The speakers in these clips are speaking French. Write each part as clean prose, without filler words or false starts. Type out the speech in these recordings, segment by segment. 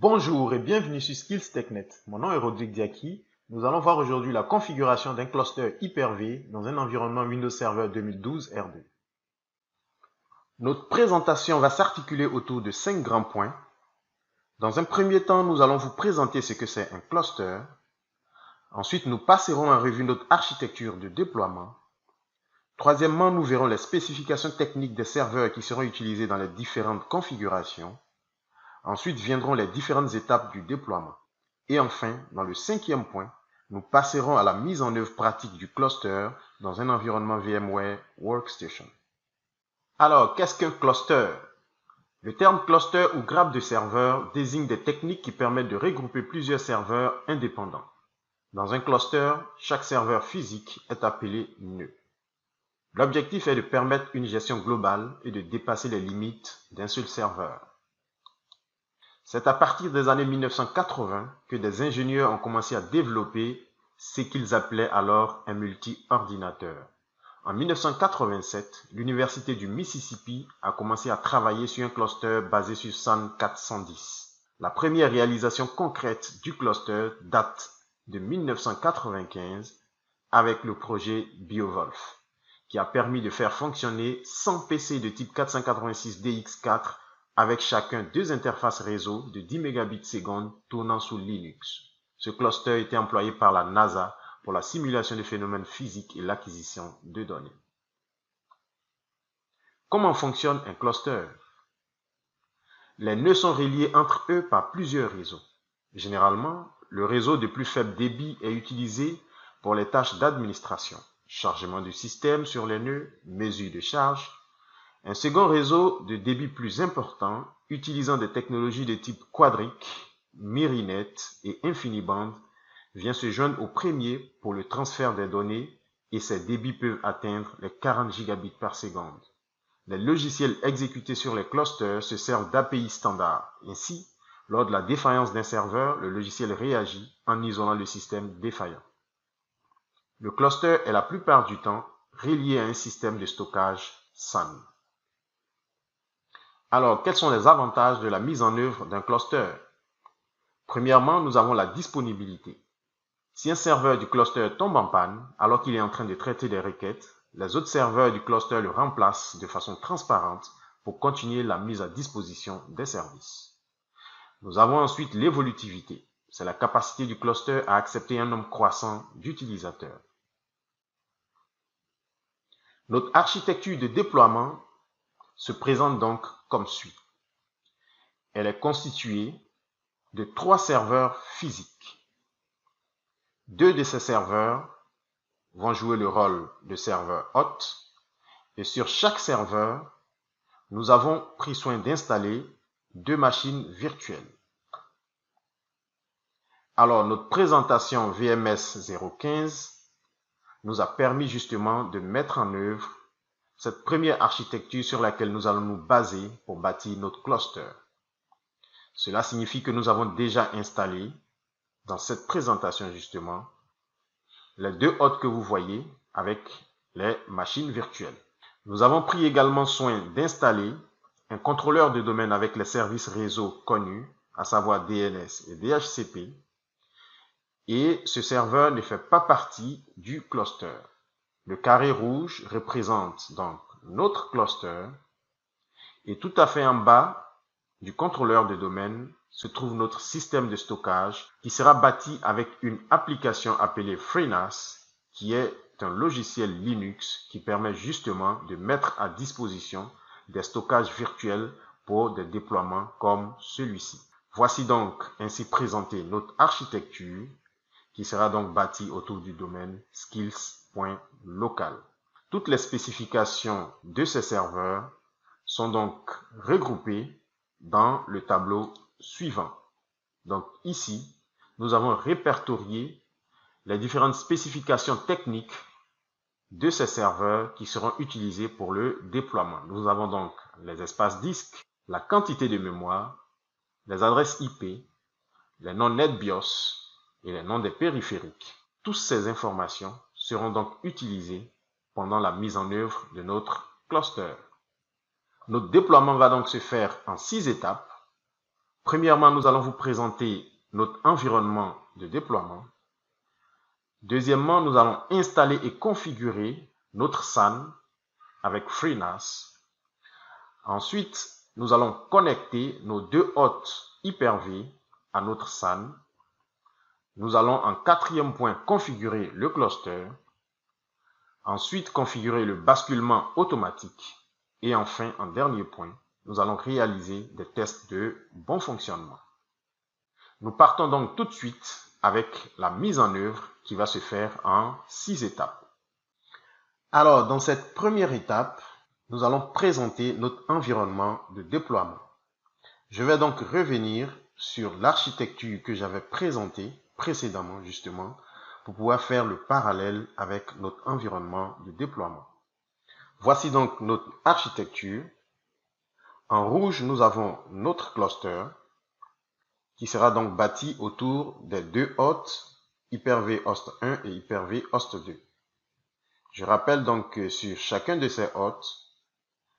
Bonjour et bienvenue sur Skills TechNet. Mon nom est Rodrigue Diaki. Nous allons voir aujourd'hui la configuration d'un cluster Hyper-V dans un environnement Windows Server 2012 R2. Notre présentation va s'articuler autour de 5 grands points. Dans un premier temps, nous allons vous présenter ce que c'est un cluster. Ensuite, nous passerons en revue notre architecture de déploiement. Troisièmement, nous verrons les spécifications techniques des serveurs qui seront utilisés dans les différentes configurations. Ensuite viendront les différentes étapes du déploiement. Et enfin, dans le cinquième point, nous passerons à la mise en œuvre pratique du cluster dans un environnement VMware Workstation. Alors, qu'est-ce qu'un cluster? Le terme cluster ou grappe de serveurs désigne des techniques qui permettent de regrouper plusieurs serveurs indépendants. Dans un cluster, chaque serveur physique est appelé nœud. L'objectif est de permettre une gestion globale et de dépasser les limites d'un seul serveur. C'est à partir des années 1980 que des ingénieurs ont commencé à développer ce qu'ils appelaient alors un multi-ordinateur. En 1987, l'Université du Mississippi a commencé à travailler sur un cluster basé sur Sun 410. La première réalisation concrète du cluster date de 1995 avec le projet BioWolf, qui a permis de faire fonctionner 100 PC de type 486 DX4 avec chacun deux interfaces réseau de 10 Mbps tournant sous Linux. Ce cluster était employé par la NASA pour la simulation des phénomènes physiques et l'acquisition de données. Comment fonctionne un cluster? Les nœuds sont reliés entre eux par plusieurs réseaux. Généralement, le réseau de plus faible débit est utilisé pour les tâches d'administration, chargement du système sur les nœuds, mesure de charge. Un second réseau de débit plus important, utilisant des technologies de type quadric, Myrinet et InfiniBand, vient se joindre au premier pour le transfert des données et ces débits peuvent atteindre les 40 gigabits par seconde. Les logiciels exécutés sur les clusters se servent d'API standards. Ainsi, lors de la défaillance d'un serveur, le logiciel réagit en isolant le système défaillant. Le cluster est la plupart du temps relié à un système de stockage Sun. Alors, quels sont les avantages de la mise en œuvre d'un cluster? Premièrement, nous avons la disponibilité. Si un serveur du cluster tombe en panne alors qu'il est en train de traiter des requêtes, les autres serveurs du cluster le remplacent de façon transparente pour continuer la mise à disposition des services. Nous avons ensuite l'évolutivité. C'est la capacité du cluster à accepter un nombre croissant d'utilisateurs. Notre architecture de déploiement se présente donc comme suit. Elle est constituée de 3 serveurs physiques. 2 de ces serveurs vont jouer le rôle de serveur hôte et sur chaque serveur, nous avons pris soin d'installer 2 machines virtuelles. Alors, notre présentation VMS 015 nous a permis justement de mettre en œuvre cette première architecture sur laquelle nous allons nous baser pour bâtir notre cluster. Cela signifie que nous avons déjà installé, dans cette présentation justement, les 2 hôtes que vous voyez avec les machines virtuelles. Nous avons pris également soin d'installer un contrôleur de domaine avec les services réseau connus, à savoir DNS et DHCP, et ce serveur ne fait pas partie du cluster. Le carré rouge représente donc notre cluster et tout à fait en bas du contrôleur de domaine se trouve notre système de stockage qui sera bâti avec une application appelée FreeNAS qui est un logiciel Linux qui permet justement de mettre à disposition des stockages virtuels pour des déploiements comme celui-ci. Voici donc ainsi présenté notre architecture qui sera donc bâtie autour du domaine skills.local. Toutes les spécifications de ces serveurs sont donc regroupées dans le tableau suivant. Donc ici, nous avons répertorié les différentes spécifications techniques de ces serveurs qui seront utilisés pour le déploiement. Nous avons donc les espaces disques, la quantité de mémoire, les adresses IP, les noms NetBIOS et les noms des périphériques. Toutes ces informations seront donc utilisées pendant la mise en œuvre de notre cluster. Notre déploiement va donc se faire en 6 étapes. Premièrement, nous allons vous présenter notre environnement de déploiement. Deuxièmement, nous allons installer et configurer notre SAN avec FreeNAS. Ensuite, nous allons connecter nos deux hôtes Hyper-V à notre SAN. Nous allons en quatrième point configurer le cluster. Ensuite, configurer le basculement automatique. Et enfin, en dernier point, nous allons réaliser des tests de bon fonctionnement. Nous partons donc tout de suite avec la mise en œuvre qui va se faire en 6 étapes. Alors, dans cette première étape, nous allons présenter notre environnement de déploiement. Je vais donc revenir sur l'architecture que j'avais présentée précédemment, justement, pour pouvoir faire le parallèle avec notre environnement de déploiement. Voici donc notre architecture. En rouge, nous avons notre cluster qui sera donc bâti autour des deux hôtes Hyper-V host 1 et Hyper-V host 2. Je rappelle donc que sur chacun de ces hôtes,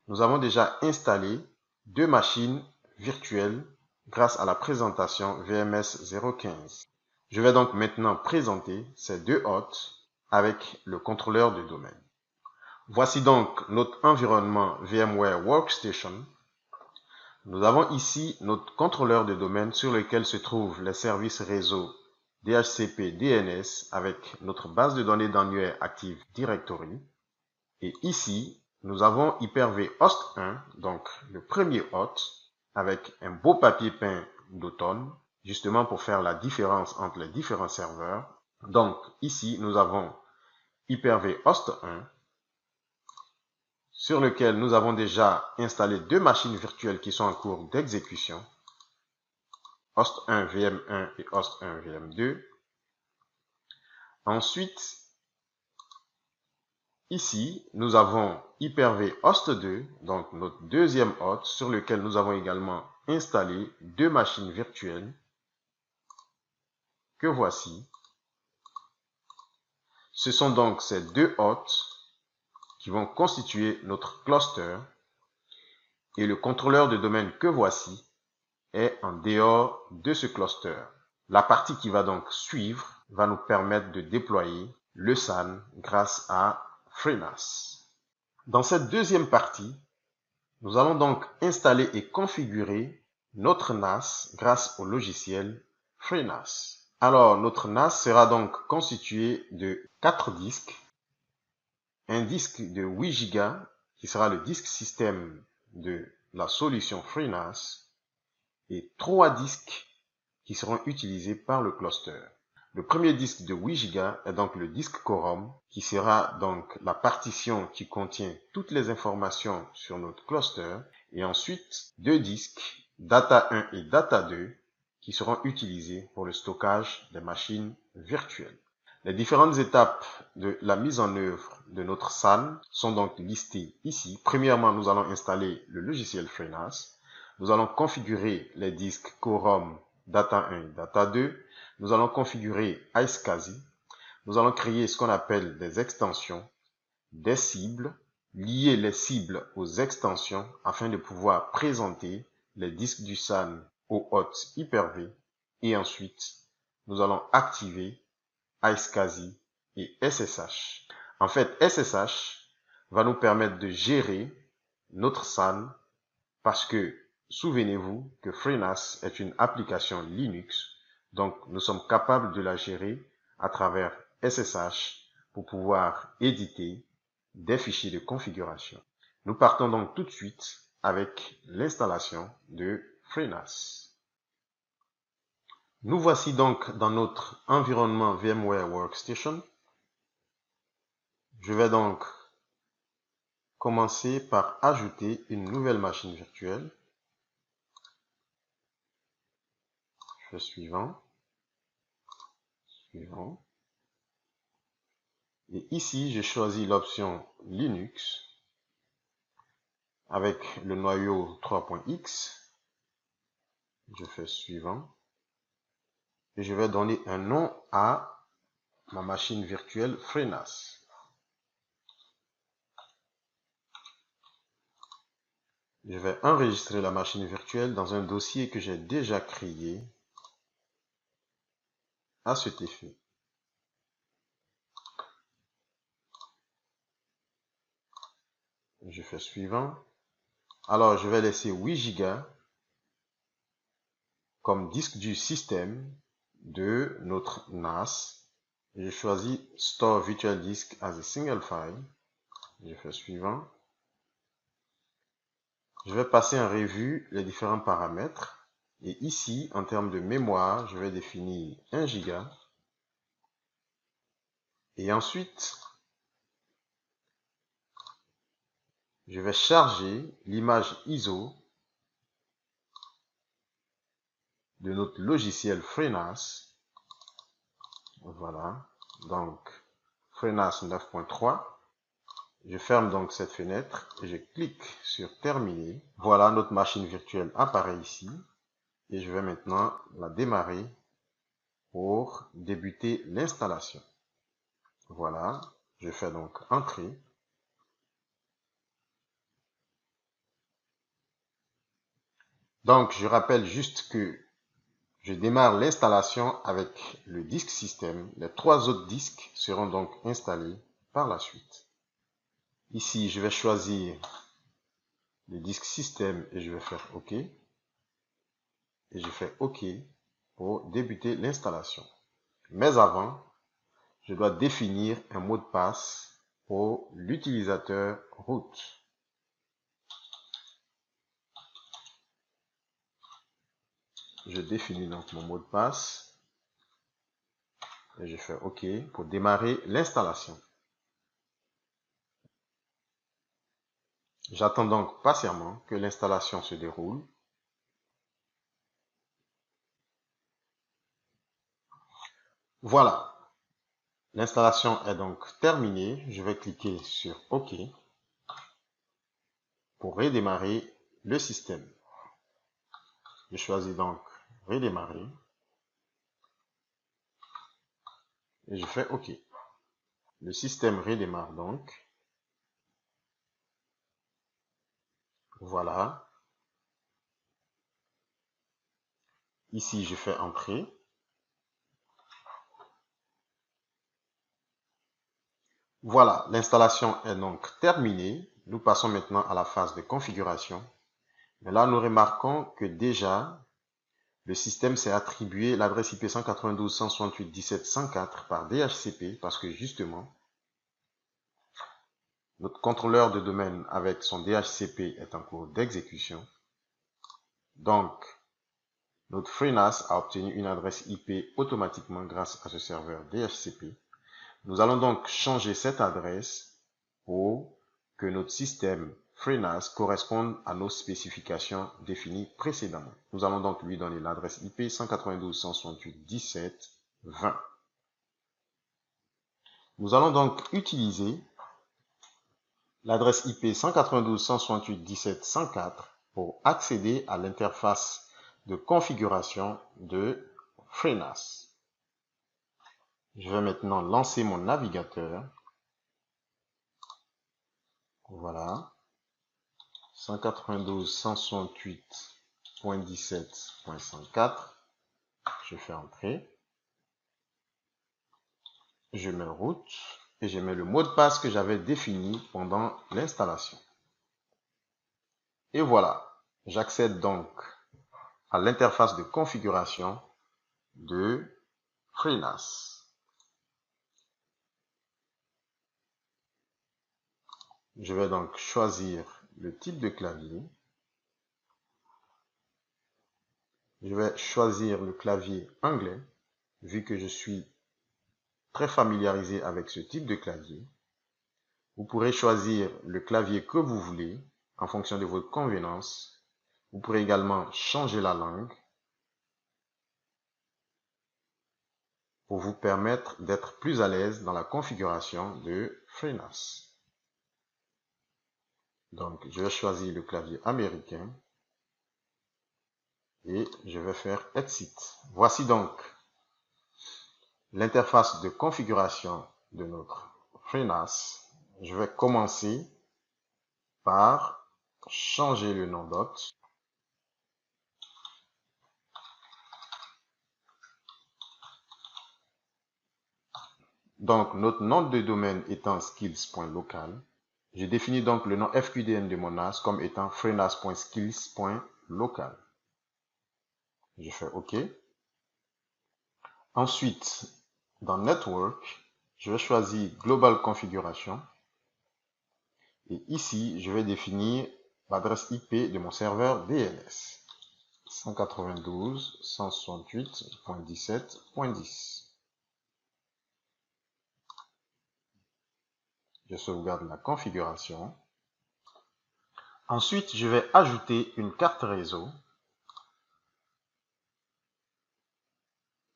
nous avons déjà installé deux machines virtuelles grâce à la présentation VMS 015. Je vais donc maintenant présenter ces deux hôtes avec le contrôleur de domaine. Voici donc notre environnement VMware Workstation. Nous avons ici notre contrôleur de domaine sur lequel se trouvent les services réseau DHCP DNS avec notre base de données d'annuaire Active Directory. Et ici, nous avons Hyper-V host 1, donc le premier hôte, avec un beau papier peint d'automne, justement pour faire la différence entre les différents serveurs. Donc ici, nous avons Hyper-V host 1, sur lequel nous avons déjà installé deux machines virtuelles qui sont en cours d'exécution, host 1 VM1 et host 1 VM2. Ensuite, ici, nous avons Hyper-V host 2, donc notre deuxième hôte, sur lequel nous avons également installé deux machines virtuelles que voici. Ce sont donc ces deux hôtes qui vont constituer notre cluster et le contrôleur de domaine que voici est en dehors de ce cluster. La partie qui va donc suivre va nous permettre de déployer le SAN grâce à FreeNAS. Dans cette deuxième partie, nous allons donc installer et configurer notre NAS grâce au logiciel FreeNAS. Alors, notre NAS sera donc constitué de 4 disques, un disque de 8 Go qui sera le disque système de la solution FreeNAS et 3 disques qui seront utilisés par le cluster. Le premier disque de 8 Go est donc le disque Quorum qui sera donc la partition qui contient toutes les informations sur notre cluster et ensuite deux disques Data 1 et Data 2 qui seront utilisés pour le stockage des machines virtuelles. Les différentes étapes de la mise en œuvre de notre SAN sont donc listées ici. Premièrement, nous allons installer le logiciel FreeNAS. Nous allons configurer les disques Quorum Data 1 et Data 2. Nous allons configurer iSCSI. Nous allons créer ce qu'on appelle des extensions, des cibles, lier les cibles aux extensions afin de pouvoir présenter les disques du SAN au hôte Hyper-V. Et ensuite, nous allons activer iSCSI et SSH. En fait, SSH va nous permettre de gérer notre SAN parce que souvenez-vous que FreeNAS est une application Linux, donc nous sommes capables de la gérer à travers SSH pour pouvoir éditer des fichiers de configuration. Nous partons donc tout de suite avec l'installation de FreeNAS. Nous voici donc dans notre environnement VMware Workstation. Je vais donc commencer par ajouter une nouvelle machine virtuelle. Je fais suivant. Et ici, je choisis l'option Linux avec le noyau 3.x. Je fais suivant. Et je vais donner un nom à ma machine virtuelle FreeNAS. Je vais enregistrer la machine virtuelle dans un dossier que j'ai déjà créé à cet effet. Je fais suivant. Alors, je vais laisser 8 Go comme disque du système de notre NAS. Je choisis Store Virtual Disk as a single file. Je fais suivant. Je vais passer en revue les différents paramètres. Et ici, en termes de mémoire, je vais définir 1 Go. Et ensuite, je vais charger l'image ISO de notre logiciel FreeNAS. Voilà, donc FreeNAS 9.3. Je ferme donc cette fenêtre et je clique sur Terminer. Voilà, notre machine virtuelle apparaît ici. Et je vais maintenant la démarrer pour débuter l'installation. Voilà, je fais donc Entrée. Donc, je rappelle juste que je démarre l'installation avec le disque système. Les 3 autres disques seront donc installés par la suite. Ici, je vais choisir le disque système et je vais faire OK. Et je fais OK pour débuter l'installation. Mais avant, je dois définir un mot de passe pour l'utilisateur root. Je définis donc mon mot de passe et je fais OK pour démarrer l'installation. J'attends donc patiemment que l'installation se déroule. Voilà, l'installation est donc terminée. Je vais cliquer sur OK pour redémarrer le système. Je choisis donc redémarrer et je fais OK. Le système redémarre donc. Voilà. Ici, je fais Entrée. Voilà, l'installation est donc terminée. Nous passons maintenant à la phase de configuration. Mais là, nous remarquons que déjà, le système s'est attribué l'adresse IP 192.168.17.104 par DHCP parce que justement, notre contrôleur de domaine avec son DHCP est en cours d'exécution. Donc, notre FreeNAS a obtenu une adresse IP automatiquement grâce à ce serveur DHCP. Nous allons donc changer cette adresse pour que notre système FreeNAS corresponde à nos spécifications définies précédemment. Nous allons donc lui donner l'adresse IP 192.168.17.20. Nous allons donc utiliser l'adresse IP 192.168.17.104 pour accéder à l'interface de configuration de FreeNAS. Je vais maintenant lancer mon navigateur. Voilà. 192.168.17.104. Je fais Entrée. Je mets root et je mets le mot de passe que j'avais défini pendant l'installation. Et voilà, j'accède donc à l'interface de configuration de FreeNAS. Je vais donc choisir le type de clavier. Je vais choisir le clavier anglais, vu que je suis très familiarisé avec ce type de clavier. Vous pourrez choisir le clavier que vous voulez en fonction de votre convenance. Vous pourrez également changer la langue pour vous permettre d'être plus à l'aise dans la configuration de FreeNAS. Donc, je vais choisir le clavier américain et je vais faire Exit. Voici donc l'interface de configuration de notre FreeNAS. Je vais commencer par changer le nom d'hôte. Donc, notre nom de domaine étant skills.local, je définis donc le nom FQDN de mon NAS comme étant freenas.skills.local. Je fais OK. Ensuite, dans Network, je vais choisir Global Configuration. Et ici, je vais définir l'adresse IP de mon serveur DNS. 192.168.17.10. Je sauvegarde la configuration. Ensuite, je vais ajouter une carte réseau,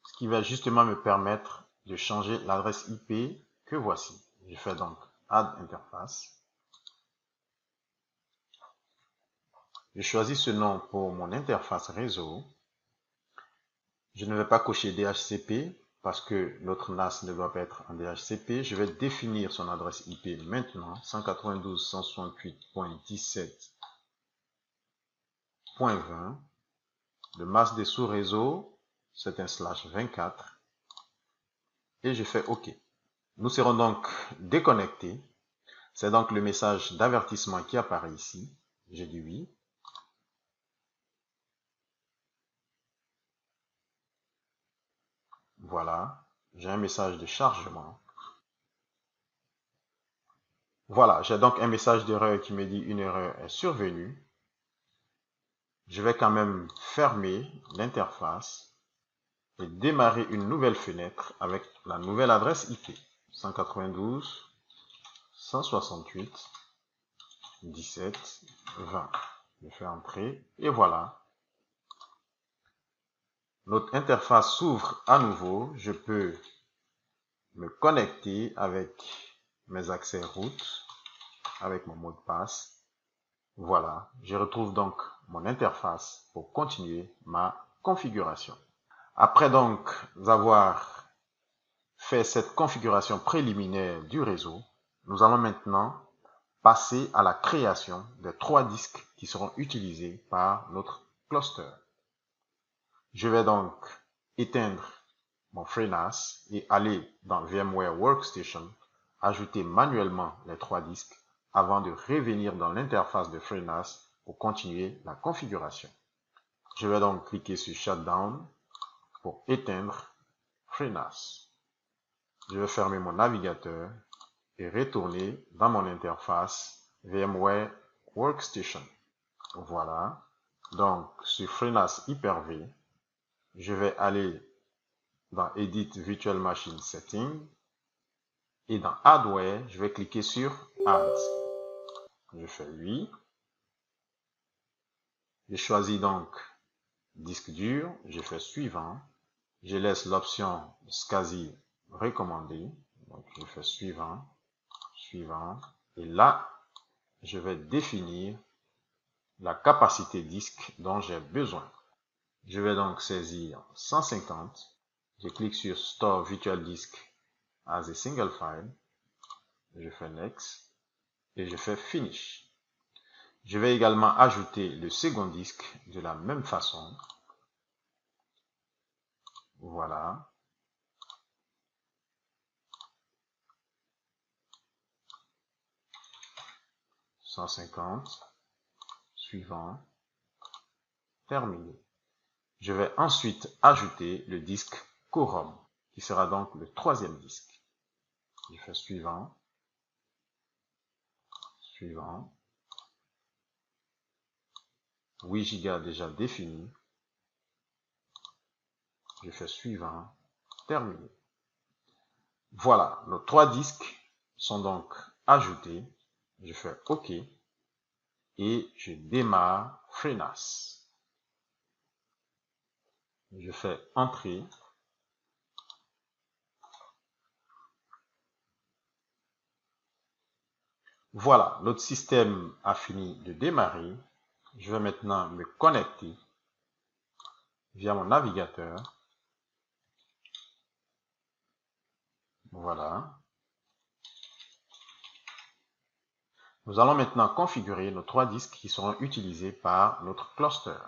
ce qui va justement me permettre de changer l'adresse IP que voici. Je fais donc Add Interface. Je choisis ce nom pour mon interface réseau. Je ne vais pas cocher DHCP parce que notre NAS ne doit pas être en DHCP. Je vais définir son adresse IP maintenant, 192.168.17.20. Le masque des sous-réseaux, c'est un /24. Et je fais OK. Nous serons donc déconnectés. C'est donc le message d'avertissement qui apparaît ici. J'ai dit oui. Voilà, j'ai un message de chargement. Voilà, j'ai donc un message d'erreur qui me dit une erreur est survenue. Je vais quand même fermer l'interface et démarrer une nouvelle fenêtre avec la nouvelle adresse IP 192.168.17.20. Je fais entrer et voilà. Notre interface s'ouvre à nouveau. Je peux me connecter avec mes accès route, avec mon mot de passe. Voilà, je retrouve donc mon interface pour continuer ma configuration. Après donc avoir fait cette configuration préliminaire du réseau, nous allons maintenant passer à la création des 3 disques qui seront utilisés par notre cluster. Je vais donc éteindre mon FreeNAS et aller dans VMware Workstation, ajouter manuellement les 3 disques avant de revenir dans l'interface de FreeNAS pour continuer la configuration. Je vais donc cliquer sur Shutdown pour éteindre FreeNAS. Je vais fermer mon navigateur et retourner dans mon interface VMware Workstation. Voilà. Donc, sur FreeNAS Hyper-V, je vais aller dans Edit Virtual Machine Setting et dans Hardware, je vais cliquer sur Add. Je fais oui. Je choisis donc disque dur, je fais suivant. Je laisse l'option SCSI recommandée. Donc je fais suivant, suivant. Et là, je vais définir la capacité disque dont j'ai besoin. Je vais donc saisir 150. Je clique sur Store Virtual Disk as a single file. Je fais Next et je fais Finish. Je vais également ajouter le second disque de la même façon. Voilà. « 150. Suivant. Terminé. Je vais ensuite ajouter le disque Corom, qui sera donc le 3e disque. Je fais suivant. Suivant. 8 Go déjà défini. Je fais suivant. Terminé. Voilà, nos 3 disques sont donc ajoutés. Je fais OK et je démarre FreeNAS. Je fais Entrée. Voilà, notre système a fini de démarrer. Je vais maintenant me connecter via mon navigateur. Voilà. Nous allons maintenant configurer nos 3 disques qui seront utilisés par notre cluster.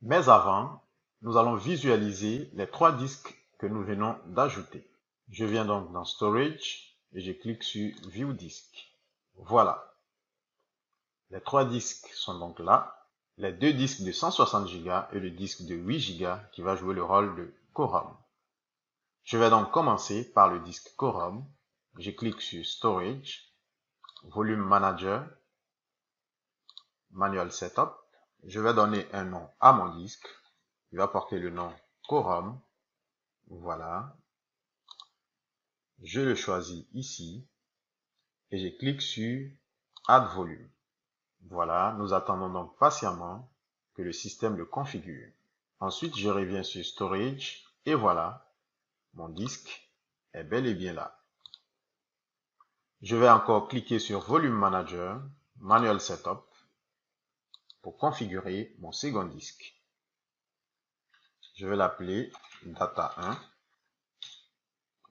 Mais avant, nous allons visualiser les 3 disques que nous venons d'ajouter. Je viens donc dans Storage et je clique sur View Disk. Voilà. Les 3 disques sont donc là. Les 2 disques de 160 Go et le disque de 8 Go qui va jouer le rôle de co-ROM. Je vais donc commencer par le disque co-ROM. Je clique sur Storage, Volume Manager, Manual Setup. Je vais donner un nom à mon disque. Il va porter le nom co-ROM. Voilà. Je le choisis ici et je clique sur Add Volume. Voilà, nous attendons donc patiemment que le système le configure. Ensuite, je reviens sur Storage et voilà, mon disque est bel et bien là. Je vais encore cliquer sur Volume Manager, Manual Setup pour configurer mon second disque. Je vais l'appeler Data 1.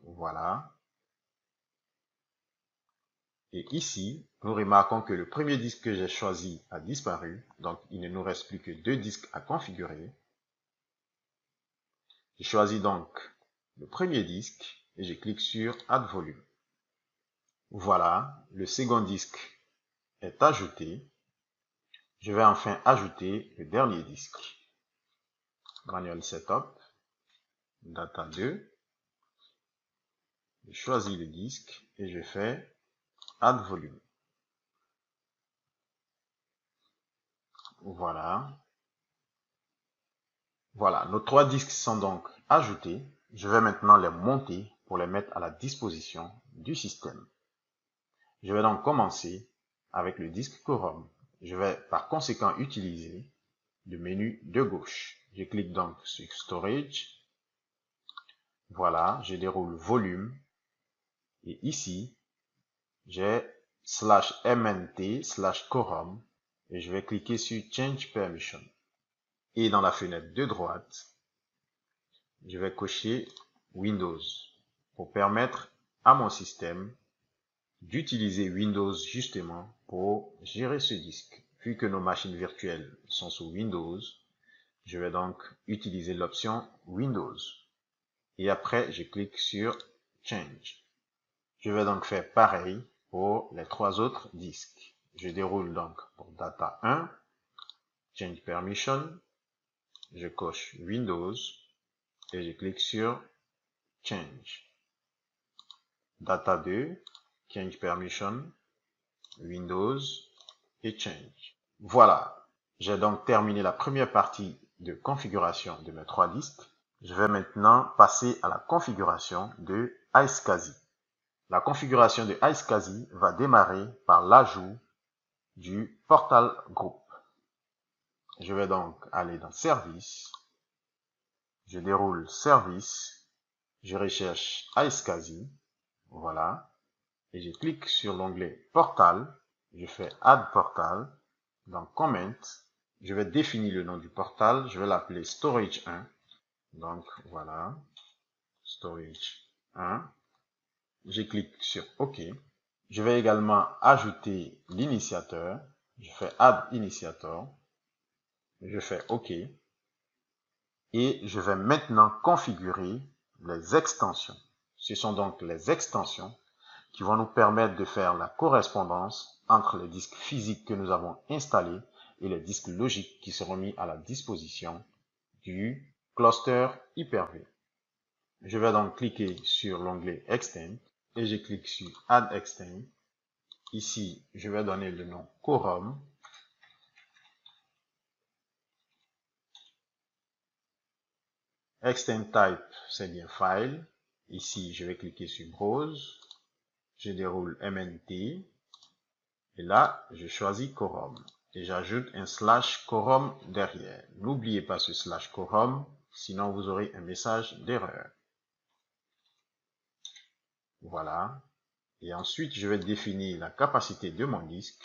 Voilà. Et ici, nous remarquons que le premier disque que j'ai choisi a disparu. Donc, il ne nous reste plus que 2 disques à configurer. Je choisis donc le premier disque et je clique sur Add Volume. Voilà, le second disque est ajouté. Je vais enfin ajouter le dernier disque. Manual Setup, Data 2. Je choisis le disque et je fais Add Volume. Voilà. Voilà, nos 3 disques sont donc ajoutés. Je vais maintenant les monter pour les mettre à la disposition du système. Je vais donc commencer avec le disque co-ROM. Je vais par conséquent utiliser le menu de gauche. Je clique donc sur Storage. Voilà, je déroule Volume. Et ici, j'ai /mnt/co-ROM et je vais cliquer sur Change Permission. Et dans la fenêtre de droite, je vais cocher Windows pour permettre à mon système d'utiliser Windows justement pour gérer ce disque. Vu que nos machines virtuelles sont sous Windows, je vais donc utiliser l'option Windows. Et après, je clique sur Change. Je vais donc faire pareil pour les 3 autres disques. Je déroule donc pour Data 1, Change Permission, je coche Windows et je clique sur Change. Data 2, Change Permission, Windows et Change. Voilà, j'ai donc terminé la première partie de configuration de mes 3 disques. Je vais maintenant passer à la configuration de iSCSI. La configuration de iSCSI va démarrer par l'ajout du Portal Group. Je vais donc aller dans Service, je déroule Service, je recherche iSCSI, voilà, et je clique sur l'onglet Portal, je fais Add Portal, dans Comment, je vais définir le nom du portal, je vais l'appeler Storage 1, donc voilà, Storage 1, je clique sur OK. Je vais également ajouter l'initiateur. Je fais Add Initiator. Je fais OK. Et je vais maintenant configurer les extensions. Ce sont donc les extensions qui vont nous permettre de faire la correspondance entre les disques physiques que nous avons installés et les disques logiques qui seront mis à la disposition du cluster Hyper-V. Je vais donc cliquer sur l'onglet Extend et je clique sur Add Extend. Ici, je vais donner le nom co-ROM. Extend Type, c'est bien File. Ici, je vais cliquer sur Browse. Je déroule MNT. Et là, je choisis co-ROM. Et j'ajoute un /co-ROM derrière. N'oubliez pas ce /co-ROM, sinon vous aurez un message d'erreur. Voilà. Et ensuite, je vais définir la capacité de mon disque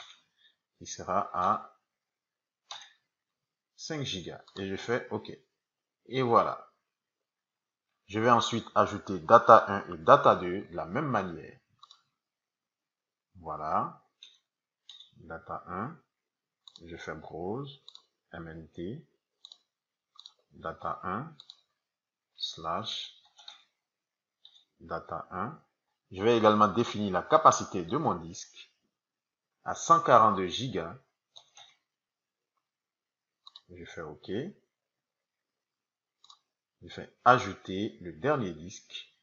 qui sera à 5 Go. Et je fais OK. Et voilà. Je vais ensuite ajouter Data 1 et Data 2 de la même manière. Voilà. data 1, je fais browse, mnt, data 1, slash, data 1. Je vais également définir la capacité de mon disque à 142 Go. Je fais OK. Je fais ajouter le dernier disque.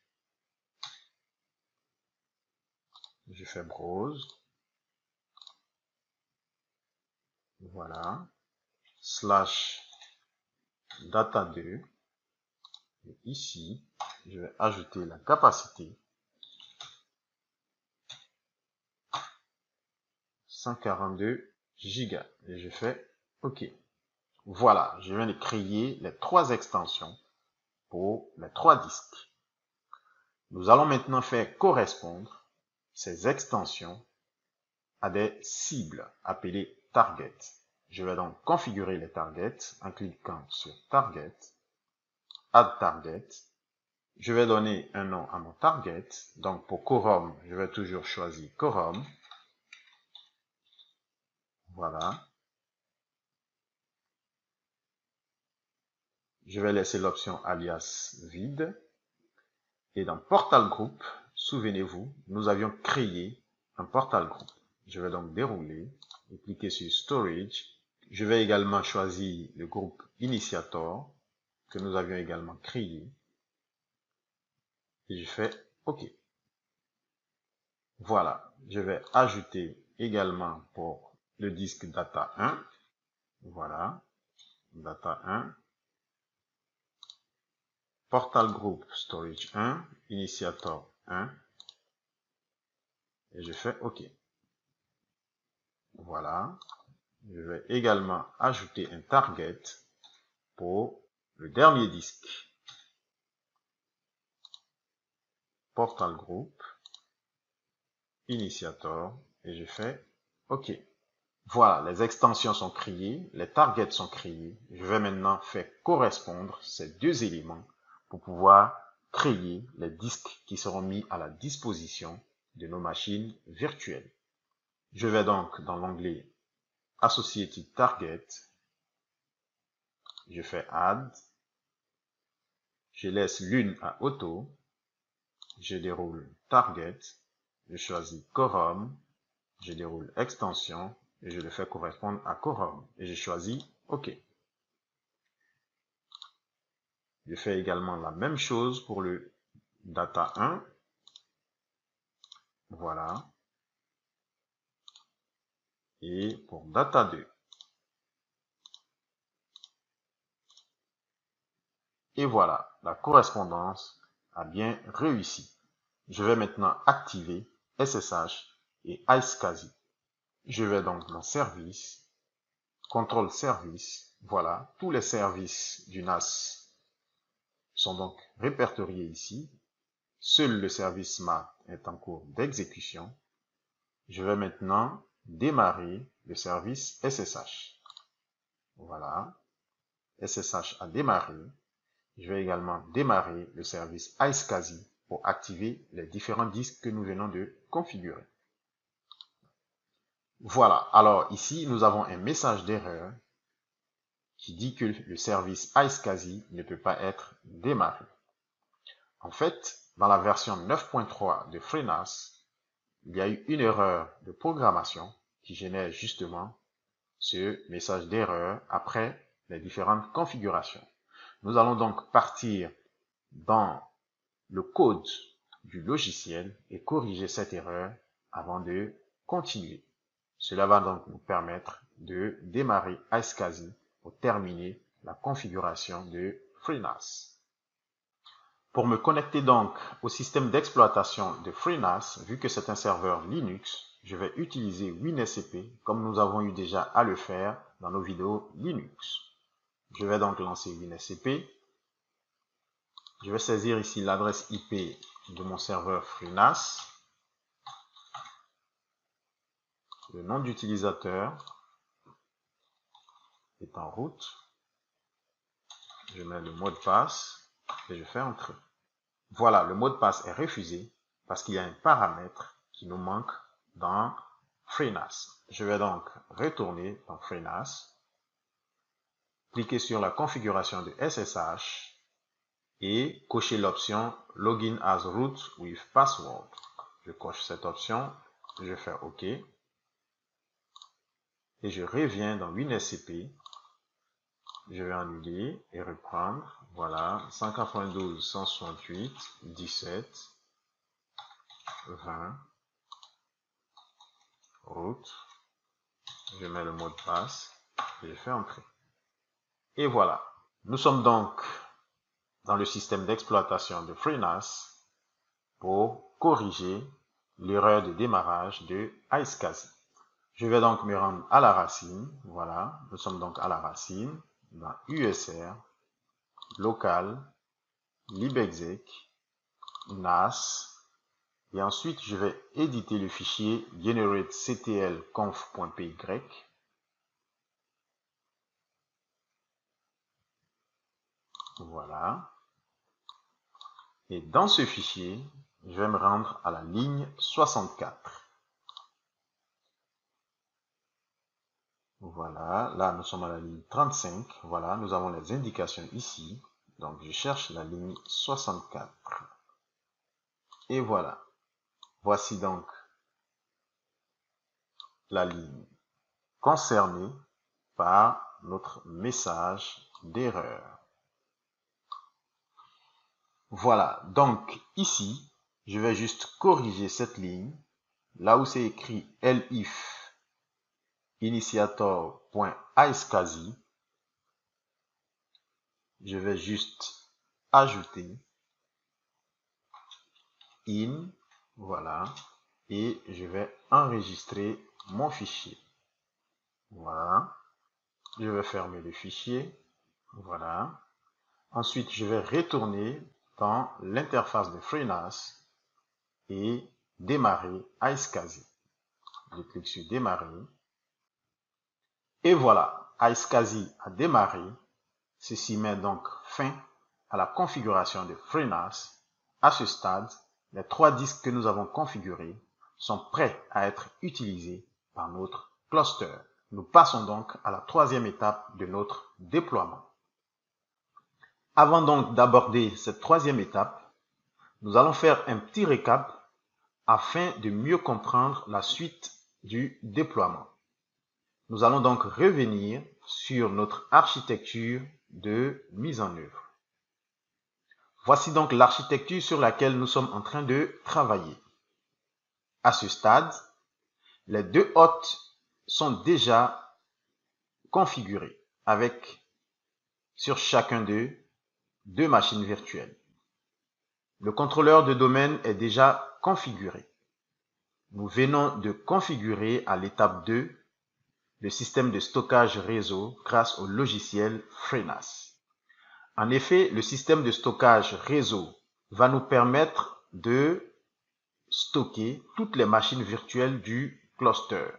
Je fais browse. Voilà. Slash data 2. Et ici, je vais ajouter la capacité 142 Go. Et je fais OK. Voilà, je viens de créer les 3 extensions pour les 3 disques. Nous allons maintenant faire correspondre ces extensions à des cibles appelées targets. Je vais donc configurer les targets en cliquant sur Target, Add Target. Je vais donner un nom à mon target. Donc pour quorum, je vais toujours choisir quorum. Voilà. Je vais laisser l'option alias vide. Et dans Portal Group, souvenez-vous, nous avions créé un Portal Group. Je vais donc dérouler et cliquer sur Storage. Je vais également choisir le groupe Initiator que nous avions également créé. Et je fais OK. Voilà, je vais ajouter également pour le disque data 1. Voilà, data 1. Portal Group Storage 1, Initiator 1. Et je fais OK. Voilà. Je vais également ajouter un target pour le dernier disque. Portal Group, Initiator, et je fais OK. Voilà, les extensions sont créées, les targets sont créés. Je vais maintenant faire correspondre ces 2 éléments pour pouvoir créer les disques qui seront mis à la disposition de nos machines virtuelles. Je vais donc dans l'onglet Associated Target, je fais Add, je laisse l'une à Auto, je déroule Target, je choisis Quorum, je déroule Extension et je le fais correspondre à Quorum et je choisis OK. Je fais également la même chose pour le data 1. Voilà. Et pour data 2. Et voilà, la correspondance a bien réussi. Je vais maintenant activer SSH et iSCSI. Je vais donc dans Service, Contrôle Service. Voilà, tous les services du NAS sont donc répertoriés ici. Seul le service Smart est en cours d'exécution. Je vais maintenant démarrer le service SSH. Voilà, SSH a démarré. Je vais également démarrer le service iSCSI pour activer les différents disques que nous venons de configurer. Voilà, alors ici nous avons un message d'erreur qui dit que le service iSCSI ne peut pas être démarré. En fait, dans la version 9.3 de FreeNAS, il y a eu une erreur de programmation qui génère justement ce message d'erreur après les différentes configurations. Nous allons donc partir dans le code du logiciel et corriger cette erreur avant de continuer. Cela va donc nous permettre de démarrer iSCSI pour terminer la configuration de FreeNAS. Pour me connecter donc au système d'exploitation de FreeNAS, vu que c'est un serveur Linux, je vais utiliser WinSCP comme nous avons eu déjà à le faire dans nos vidéos Linux. Je vais donc lancer WinSCP. Je vais saisir ici l'adresse IP de mon serveur FreeNAS, le nom d'utilisateur est en route, je mets le mot de passe et je fais entrer. Voilà, le mot de passe est refusé parce qu'il y a un paramètre qui nous manque dans FreeNAS. Je vais donc retourner dans FreeNAS, cliquer sur la configuration de SSH et cocher l'option Login as root with password. Je coche cette option, je fais OK et je reviens dans WinSCP. Je vais annuler et reprendre. Voilà, 192, 168, 17, 20, route. Je mets le mot de passe et je fais entrer. Et voilà, nous sommes donc dans le système d'exploitation de FreeNAS pour corriger l'erreur de démarrage de iSCSI. Je vais donc me rendre à la racine. Voilà, nous sommes donc à la racine dans USR, local, libexec, NAS, et ensuite je vais éditer le fichier generatectlconf.py. Voilà. Et dans ce fichier, je vais me rendre à la ligne 64. Voilà, là nous sommes à la ligne 35. Voilà, nous avons les indications ici. Donc je cherche la ligne 64. Et voilà. Voici donc la ligne concernée par notre message d'erreur. Voilà, donc ici, je vais juste corriger cette ligne, là où c'est écrit elif initiator.iSCSI, je vais juste ajouter in, voilà, et je vais enregistrer mon fichier. Voilà, je vais fermer le fichier, voilà. Ensuite, je vais retourner dans l'interface de FreeNAS et démarrer iSCSI. Je clique sur démarrer. Et voilà, iSCSI a démarré. Ceci met donc fin à la configuration de FreeNAS. À ce stade, les 3 disques que nous avons configurés sont prêts à être utilisés par notre cluster. Nous passons donc à la 3e étape de notre déploiement. Avant donc d'aborder cette 3e étape, nous allons faire un petit récap afin de mieux comprendre la suite du déploiement. Nous allons donc revenir sur notre architecture de mise en œuvre. Voici donc l'architecture sur laquelle nous sommes en train de travailler. À ce stade, les 2 hôtes sont déjà configurés avec sur chacun d'eux 2 machines virtuelles. Le contrôleur de domaine est déjà configuré. Nous venons de configurer à l'étape 2 le système de stockage réseau grâce au logiciel FreeNAS. En effet, le système de stockage réseau va nous permettre de stocker toutes les machines virtuelles du cluster.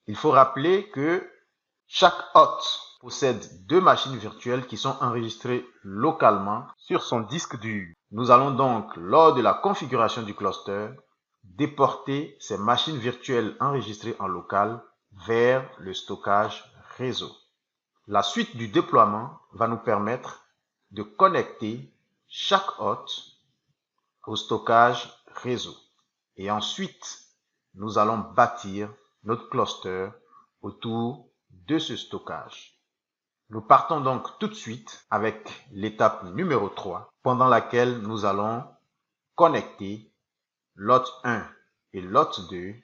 Il faut rappeler que chaque hôte possède 2 machines virtuelles qui sont enregistrées localement sur son disque dur. Nous allons donc, lors de la configuration du cluster, déporter ces machines virtuelles enregistrées en local vers le stockage réseau. La suite du déploiement va nous permettre de connecter chaque hôte au stockage réseau. Et ensuite, nous allons bâtir notre cluster autour de ce stockage. Nous partons donc tout de suite avec l'étape numéro 3, pendant laquelle nous allons connecter lot 1 et lot 2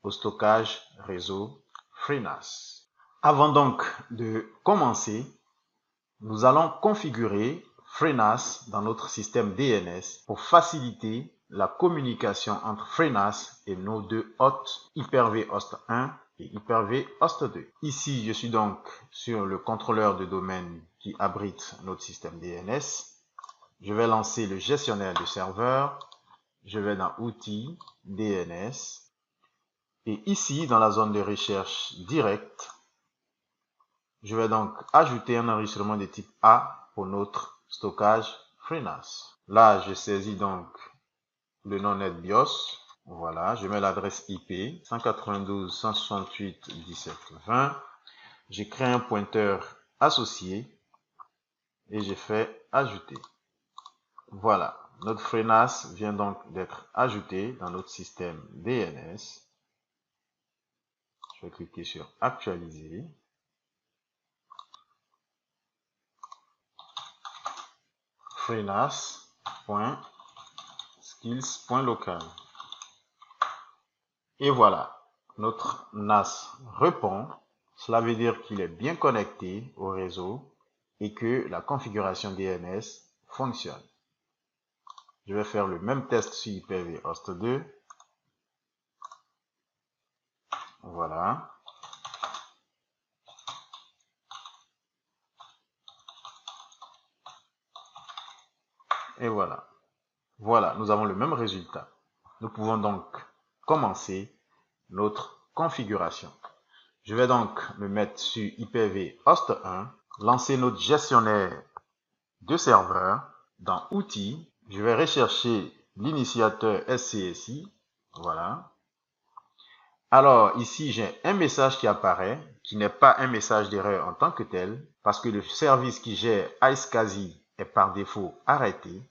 au stockage réseau FreeNAS. Avant donc de commencer, nous allons configurer FreeNAS dans notre système DNS pour faciliter la communication entre FreeNAS et nos 2 hôtes Hyper-V host 1 et Hyper-V host 2. Ici, je suis donc sur le contrôleur de domaine qui abrite notre système DNS. Je vais lancer le gestionnaire de serveur. Je vais dans Outils, DNS. Et ici, dans la zone de recherche directe, je vais donc ajouter un enregistrement de type A pour notre stockage FreeNAS. Là, je saisis donc le nom NetBIOS. Voilà, je mets l'adresse IP 192.168.17.20. J'ai créé un pointeur associé et j'ai fait ajouter. Voilà, notre FreeNAS vient donc d'être ajouté dans notre système DNS. Je vais cliquer sur actualiser. FreeNAS.skills.local. Et voilà, notre NAS répond. Cela veut dire qu'il est bien connecté au réseau et que la configuration DNS fonctionne. Je vais faire le même test sur IPv-host 2. Voilà. Et voilà. Voilà, nous avons le même résultat. Nous pouvons donc commencer notre configuration. Je vais donc me mettre sur IPv-host 1, lancer notre gestionnaire de serveur. Dans Outils, je vais rechercher l'initiateur SCSI. Voilà. Alors ici, j'ai un message qui apparaît, qui n'est pas un message d'erreur en tant que tel, parce que le service qui gère iSCSI est par défaut arrêté.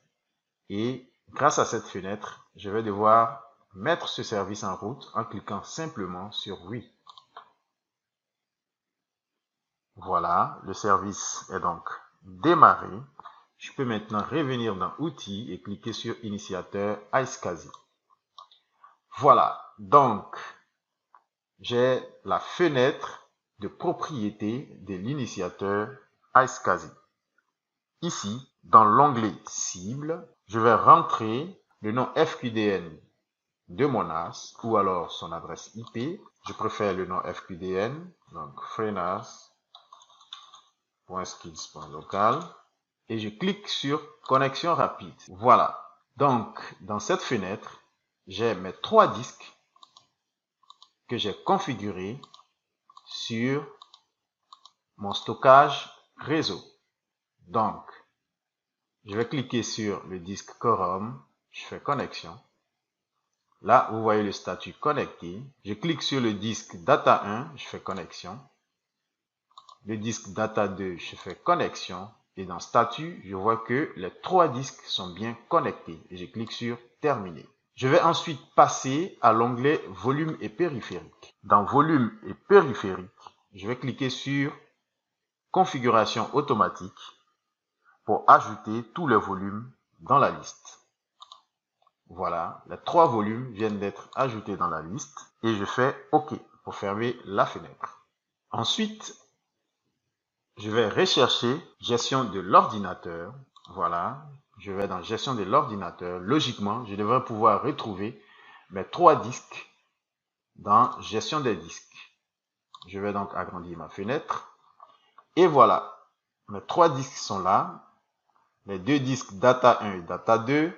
Et grâce à cette fenêtre, je vais devoir mettre ce service en route en cliquant simplement sur oui. Voilà, le service est donc démarré. Je peux maintenant revenir dans Outils et cliquer sur Initiateur iSCSI. Voilà, donc j'ai la fenêtre de propriété de l'initiateur iSCSI. Ici, dans l'onglet Cible, je vais rentrer le nom FQDN de mon NAS ou alors son adresse IP. Je préfère le nom FQDN, donc freenas.skills.local. Et je clique sur connexion rapide. Voilà. Donc, dans cette fenêtre, j'ai mes 3 disques que j'ai configurés sur mon stockage réseau. Donc, je vais cliquer sur le disque Quorum. Je fais connexion. Là, vous voyez le statut connecté. Je clique sur le disque Data 1. Je fais connexion. Le disque Data 2, je fais connexion. Et dans Statut, je vois que les 3 disques sont bien connectés. Et je clique sur Terminer. Je vais ensuite passer à l'onglet Volume et périphérique. Dans Volume et périphérique, je vais cliquer sur Configuration automatique pour ajouter tous les volumes dans la liste. Voilà, les 3 volumes viennent d'être ajoutés dans la liste. Et je fais OK pour fermer la fenêtre. Ensuite, je vais rechercher gestion de l'ordinateur. Voilà, je vais dans gestion de l'ordinateur. Logiquement, je devrais pouvoir retrouver mes 3 disques dans gestion des disques. Je vais donc agrandir ma fenêtre. Et voilà, mes 3 disques sont là. Les 2 disques Data 1 et Data 2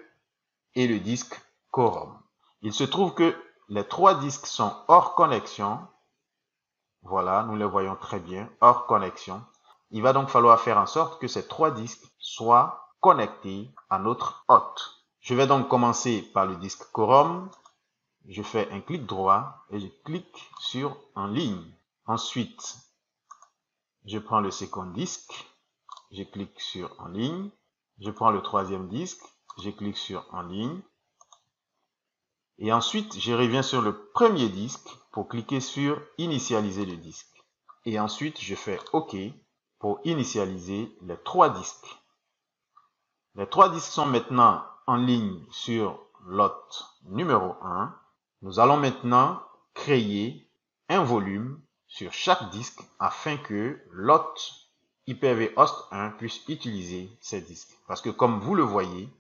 et le disque Quorum. Il se trouve que les 3 disques sont hors connexion. Voilà, nous les voyons très bien, hors connexion. Il va donc falloir faire en sorte que ces 3 disques soient connectés à notre hôte. Je vais donc commencer par le disque Quorum. Je fais un clic droit et je clique sur En ligne. Ensuite, je prends le second disque. Je clique sur En ligne. Je prends le 3e disque. Je clique sur En ligne. Et ensuite, je reviens sur le premier disque pour cliquer sur Initialiser le disque. Et ensuite, je fais OK pour initialiser les 3 disques. Les 3 disques sont maintenant en ligne sur l'hôte numéro 1. Nous allons maintenant créer un volume sur chaque disque afin que l'hôte IPv-host 1 puisse utiliser ces disques. Parce que comme vous le voyez,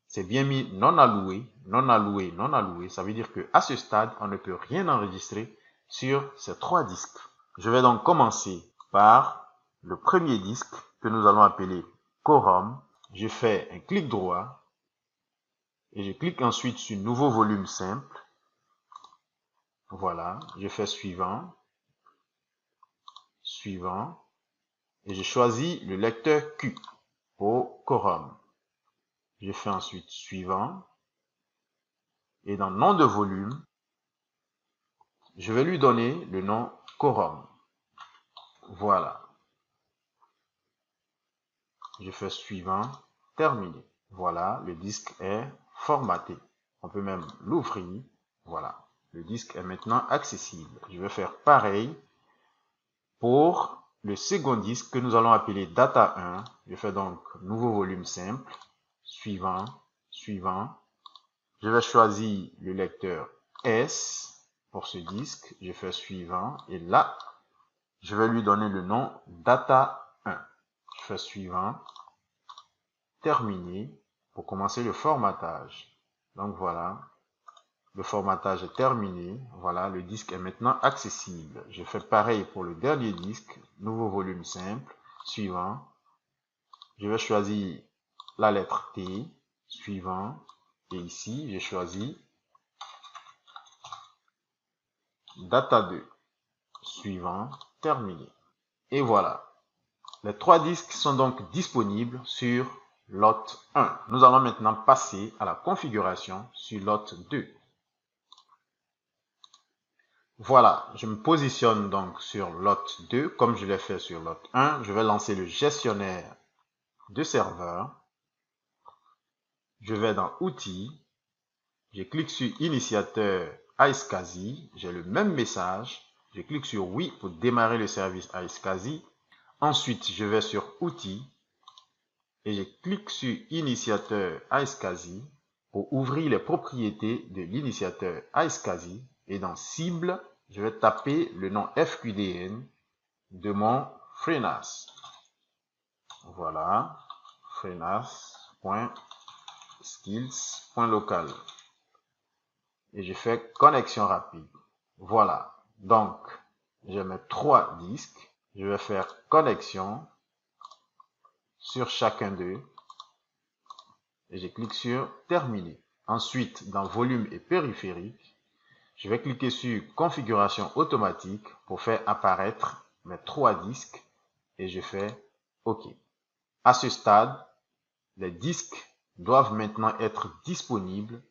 c'est bien mis non alloué, non alloué, non alloué. Ça veut dire qu'à ce stade, on ne peut rien enregistrer sur ces 3 disques. Je vais donc commencer par le premier disque que nous allons appeler Quorum. Je fais un clic droit et je clique ensuite sur Nouveau volume simple. Voilà, je fais Suivant, Suivant et je choisis le lecteur Q pour Quorum. Je fais ensuite Suivant Et dans nom de volume, je vais lui donner le nom quorum. Voilà. Je fais suivant, terminé. Voilà, le disque est formaté. On peut même l'ouvrir. Voilà, le disque est maintenant accessible. Je vais faire pareil pour le second disque que nous allons appeler data 1. Je fais donc nouveau volume simple, suivant, suivant. Je vais choisir le lecteur S pour ce disque. Je fais suivant et là, je vais lui donner le nom data 1. Je fais suivant, terminé pour commencer le formatage. Donc voilà, le formatage est terminé. Voilà, le disque est maintenant accessible. Je fais pareil pour le dernier disque, nouveau volume simple, suivant. Je vais choisir la lettre T, suivant. Et ici, j'ai choisi data 2, suivant, terminé. Et voilà, les 3 disques sont donc disponibles sur lot 1. Nous allons maintenant passer à la configuration sur lot 2. Voilà, je me positionne donc sur lot 2 comme je l'ai fait sur lot 1. Je vais lancer le gestionnaire de serveur. Je vais dans Outils. Je clique sur Initiateur iSCSI. J'ai le même message. Je clique sur Oui pour démarrer le service iSCSI. Ensuite, je vais sur Outils et je clique sur Initiateur iSCSI pour ouvrir les propriétés de l'initiateur iSCSI. Et dans Cible, je vais taper le nom FQDN de mon FreeNAS. Voilà, FreeNAS.skills.local. Et je fais connexion rapide. Voilà, donc je mets 3 disques. Je vais faire connexion sur chacun d'eux. Et je clique sur terminer. Ensuite, dans volume et périphérique, je vais cliquer sur configuration automatique pour faire apparaître mes 3 disques et je fais OK. À ce stade, les disques doivent maintenant être disponibles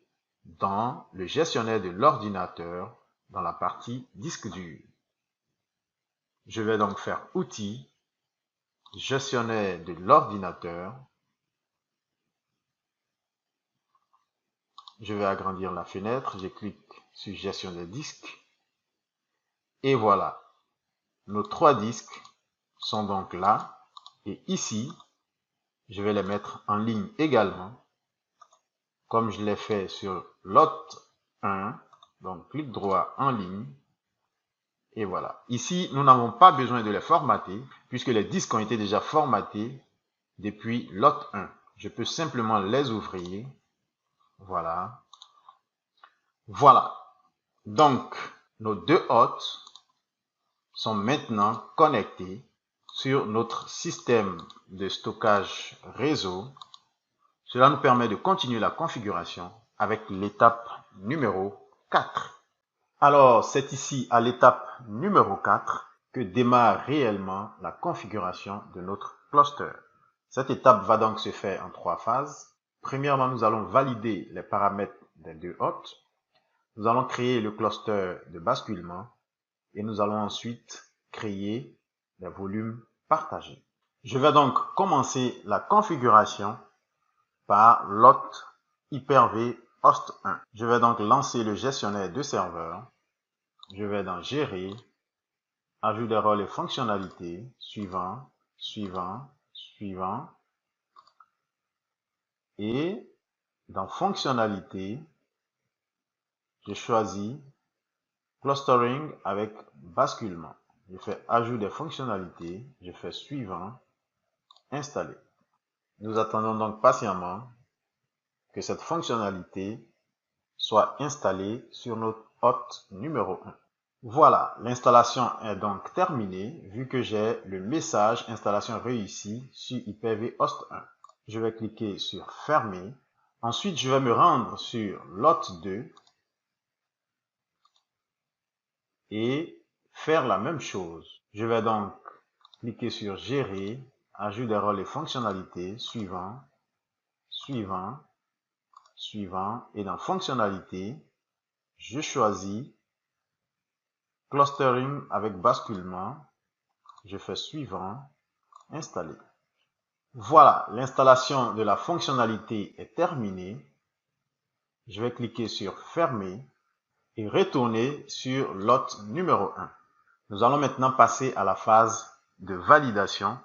dans le gestionnaire de l'ordinateur dans la partie disque dur. Je vais donc faire Outils, gestionnaire de l'ordinateur. Je vais agrandir la fenêtre, je clique sur gestion des disques. Et voilà, nos 3 disques sont donc là. Et ici, je vais les mettre en ligne également, comme je l'ai fait sur lot 1. Donc, clic droit en ligne. Et voilà. Ici, nous n'avons pas besoin de les formater, puisque les disques ont été déjà formatés depuis lot 1. Je peux simplement les ouvrir. Voilà. Voilà. Donc, nos 2 hôtes sont maintenant connectés sur notre système de stockage réseau. Cela nous permet de continuer la configuration avec l'étape numéro 4. Alors, c'est ici à l'étape numéro 4 que démarre réellement la configuration de notre cluster. Cette étape va donc se faire en 3 phases. Premièrement, nous allons valider les paramètres des 2 hôtes. Nous allons créer le cluster de basculement et nous allons ensuite créer les volumes partagés. Je vais donc commencer la configuration par lot Hyper-V host 1. Je vais donc lancer le gestionnaire de serveur. Je vais dans Gérer, Ajout des rôles et fonctionnalités, suivant, suivant, suivant. Et dans Fonctionnalités, je choisis Clustering avec basculement. Je fais Ajout des fonctionnalités, je fais Suivant, Installer. Nous attendons donc patiemment que cette fonctionnalité soit installée sur notre hôte numéro 1. Voilà, l'installation est donc terminée vu que j'ai le message installation réussie sur Hyper-V host 1. Je vais cliquer sur Fermer. Ensuite, je vais me rendre sur lot 2 et faire la même chose. Je vais donc cliquer sur Gérer, Ajout des rôles et fonctionnalités, suivant, suivant, suivant, et dans Fonctionnalités, Je choisis clustering avec basculement. Je fais suivant, installer. Voilà, l'installation de la fonctionnalité est terminée. Je vais cliquer sur fermer et retourner sur lot numéro 1. Nous allons maintenant passer à la phase de validation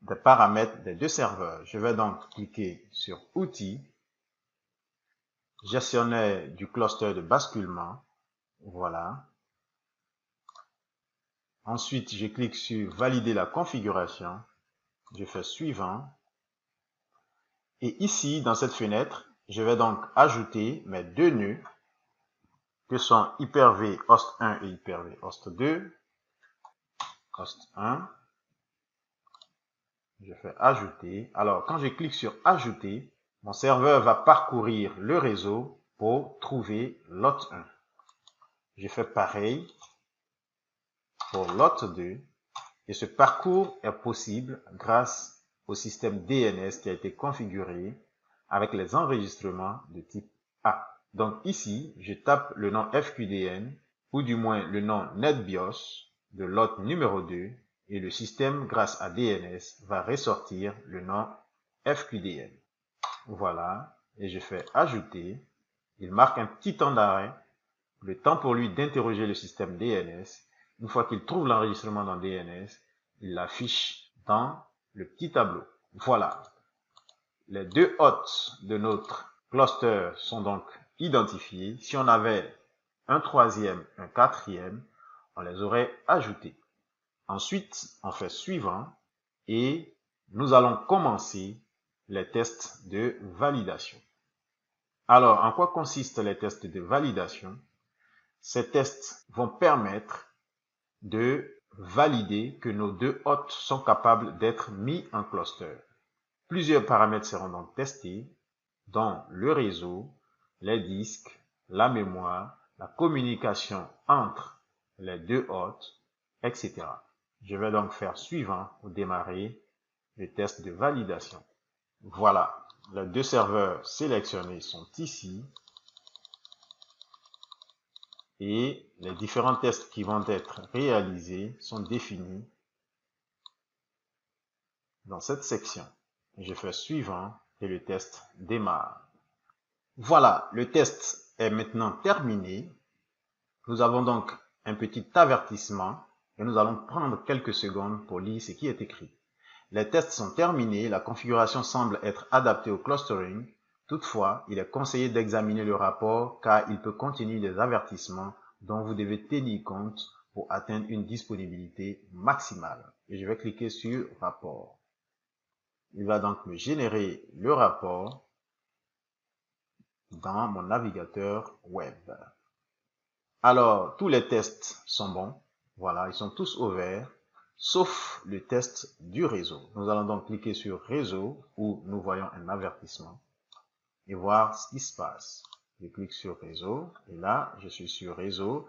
des paramètres des deux serveurs. Je vais donc cliquer sur outils, gestionnaire du cluster de basculement. Voilà. Ensuite, je clique sur valider la configuration. Je fais suivant. Et ici, dans cette fenêtre, je vais donc ajouter mes deux nœuds que sont Hyper-V host 1 et Hyper-V host 2. Host 1. Je fais ajouter. Alors, quand je clique sur ajouter, mon serveur va parcourir le réseau pour trouver lot 1. Je fais pareil pour lot 2. Et ce parcours est possible grâce au système DNS qui a été configuré avec les enregistrements de type A. Donc ici, je tape le nom FQDN ou du moins le nom NetBIOS de lot numéro 2 et le système, grâce à DNS, va ressortir le nom FQDN. Voilà, et je fais ajouter. Il marque un petit temps d'arrêt, le temps pour lui d'interroger le système DNS. Une fois qu'il trouve l'enregistrement dans DNS, il l'affiche dans le petit tableau. Voilà. Les deux hôtes de notre cluster sont donc identifiés. Si on avait un troisième, un quatrième, on les aurait ajoutés. Ensuite, on fait suivant et nous allons commencer les tests de validation. Alors, en quoi consistent les tests de validation? Ces tests vont permettre de valider que nos deux hôtes sont capables d'être mis en cluster. Plusieurs paramètres seront donc testés, dont le réseau, les disques, la mémoire, la communication entre les deux hôtes, etc. Je vais donc faire suivant pour démarrer le test de validation. Voilà, les deux serveurs sélectionnés sont ici. Et les différents tests qui vont être réalisés sont définis dans cette section. Je fais suivant et le test démarre. Voilà, le test est maintenant terminé. Nous avons donc un petit avertissement et nous allons prendre quelques secondes pour lire ce qui est écrit. Les tests sont terminés, la configuration semble être adaptée au clustering. Toutefois, il est conseillé d'examiner le rapport car il peut contenir des avertissements dont vous devez tenir compte pour atteindre une disponibilité maximale. Et je vais cliquer sur rapport. Il va donc me générer le rapport dans mon navigateur web. Alors, tous les tests sont bons. Voilà, ils sont tous au vert, sauf le test du réseau. Nous allons donc cliquer sur réseau où nous voyons un avertissement et voir ce qui se passe. Je clique sur réseau et là, je suis sur réseau.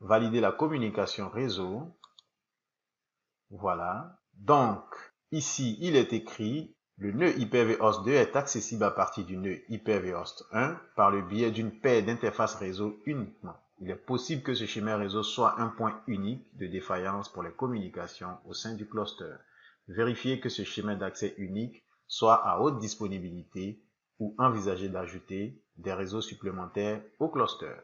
Valider la communication réseau. Voilà. Donc, ici, il est écrit le nœud Hyper-V host 2 est accessible à partir du nœud Hyper-V host 1 par le biais d'une paire d'interfaces réseau uniquement. Il est possible que ce schéma réseau soit un point unique de défaillance pour les communications au sein du cluster. Vérifiez que ce schéma d'accès unique soit à haute disponibilité ou envisagez d'ajouter des réseaux supplémentaires au cluster.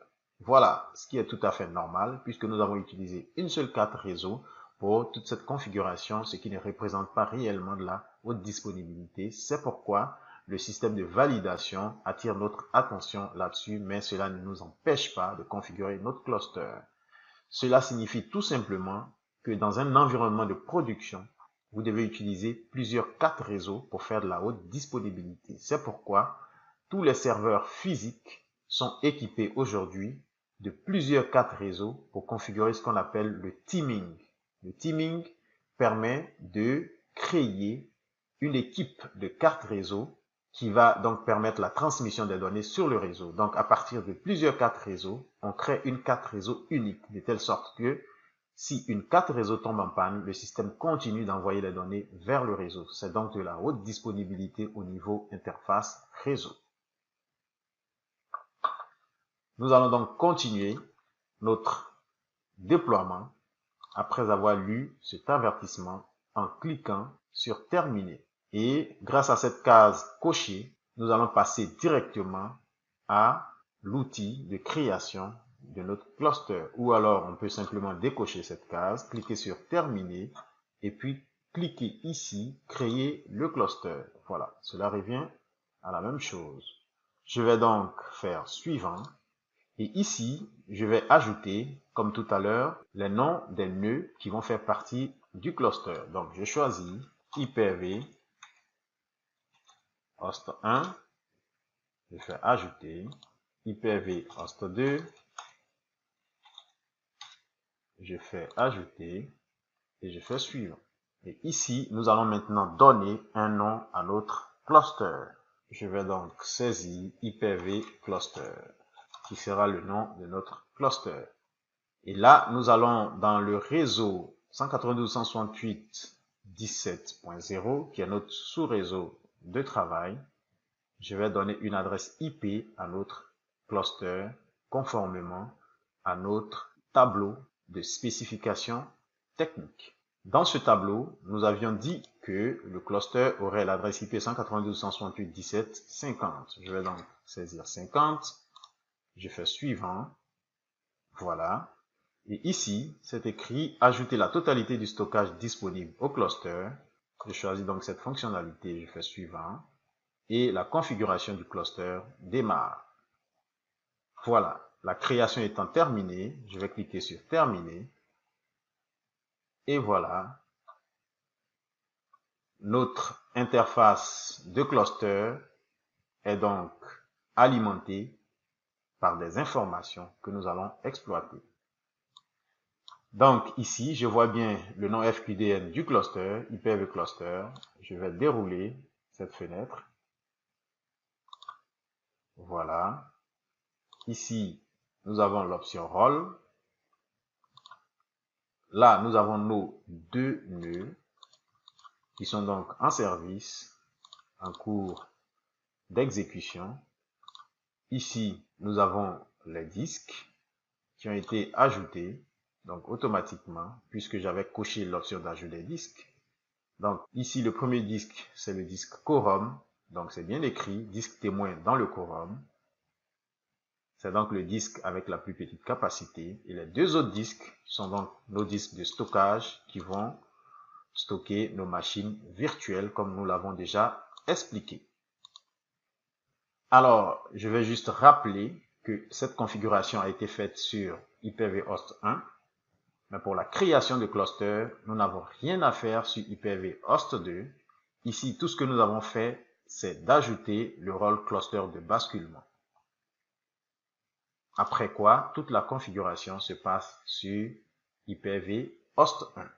Voilà, ce qui est tout à fait normal puisque nous avons utilisé une seule carte réseau pour toute cette configuration, ce qui ne représente pas réellement de la haute disponibilité. C'est pourquoi le système de validation attire notre attention là-dessus, mais cela ne nous empêche pas de configurer notre cluster. Cela signifie tout simplement que dans un environnement de production, vous devez utiliser plusieurs cartes réseau pour faire de la haute disponibilité. C'est pourquoi tous les serveurs physiques sont équipés aujourd'hui de plusieurs cartes réseau pour configurer ce qu'on appelle le teaming. Le teaming permet de créer une équipe de cartes réseau qui va donc permettre la transmission des données sur le réseau. Donc, à partir de plusieurs cartes réseau, on crée une carte réseau unique, de telle sorte que si une carte réseau tombe en panne, le système continue d'envoyer les données vers le réseau. C'est donc de la haute disponibilité au niveau interface réseau. Nous allons donc continuer notre déploiement après avoir lu cet avertissement en cliquant sur terminer. Et grâce à cette case cochée, nous allons passer directement à l'outil de création de notre cluster. Ou alors, on peut simplement décocher cette case, cliquer sur terminer et puis cliquer ici, créer le cluster. Voilà, cela revient à la même chose. Je vais donc faire suivant. Et ici, je vais ajouter, comme tout à l'heure, les noms des nœuds qui vont faire partie du cluster. Donc, je choisis Hyper-V, host 1, je fais ajouter, Hyper-V, host 2, je fais ajouter et je fais suivant. Et ici, nous allons maintenant donner un nom à notre cluster. Je vais donc saisir Hyper-V cluster, qui sera le nom de notre cluster. Et là, nous allons dans le réseau 192.168.17.0, qui est notre sous-réseau de travail. Je vais donner une adresse IP à notre cluster conformément à notre tableau de spécification technique. Dans ce tableau, nous avions dit que le cluster aurait l'adresse IP 192.168.17.50. Je vais donc saisir 50. Je fais suivant. Voilà. Et ici, c'est écrit « Ajouter la totalité du stockage disponible au cluster ». Je choisis donc cette fonctionnalité, je fais suivant. Et la configuration du cluster démarre. Voilà, la création étant terminée, je vais cliquer sur « Terminer ». Et voilà, notre interface de cluster est donc alimentée par des informations que nous allons exploiter. Donc ici, je vois bien le nom FQDN du cluster, Hyper-V cluster. Je vais dérouler cette fenêtre. Voilà. Ici, nous avons l'option rôle. Là, nous avons nos deux nœuds qui sont donc en service, en cours d'exécution. Ici, nous avons les disques qui ont été ajoutés, donc automatiquement, puisque j'avais coché l'option d'ajout des disques. Donc ici, le premier disque, c'est le disque quorum. Donc c'est bien écrit, disque témoin dans le quorum. C'est donc le disque avec la plus petite capacité. Et les deux autres disques sont donc nos disques de stockage qui vont stocker nos machines virtuelles comme nous l'avons déjà expliqué. Alors, je vais juste rappeler que cette configuration a été faite sur Hyper-V host 1. Mais pour la création de cluster, nous n'avons rien à faire sur Hyper-V host 2. Ici, tout ce que nous avons fait, c'est d'ajouter le rôle cluster de basculement. Après quoi, toute la configuration se passe sur Hyper-V host 1.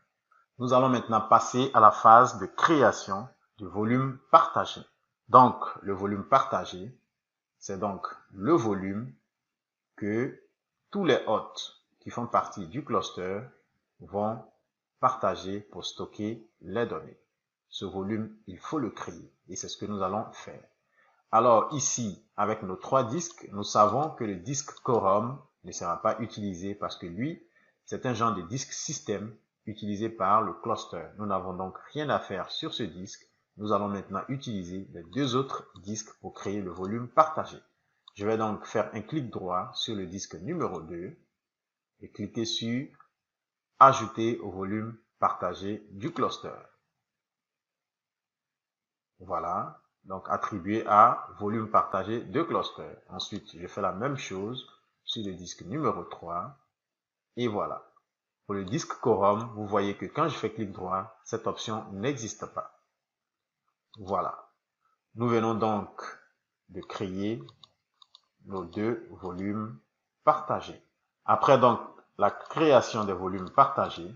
Nous allons maintenant passer à la phase de création du volume partagé. Donc, le volume partagé, c'est donc le volume que tous les hôtes qui font partie du cluster vont partager pour stocker les données. Ce volume, il faut le créer et c'est ce que nous allons faire. Alors ici, avec nos trois disques, nous savons que le disque quorum ne sera pas utilisé parce que lui, c'est un genre de disque système utilisé par le cluster. Nous n'avons donc rien à faire sur ce disque. Nous allons maintenant utiliser les deux autres disques pour créer le volume partagé. Je vais donc faire un clic droit sur le disque numéro 2 et cliquer sur « Ajouter au volume partagé du cluster ». Voilà, donc attribué à volume partagé de cluster. Ensuite, je fais la même chose sur le disque numéro 3 et voilà. Pour le disque quorum, vous voyez que quand je fais clic droit, cette option n'existe pas. Voilà. Nous venons donc de créer nos deux volumes partagés. Après donc la création des volumes partagés,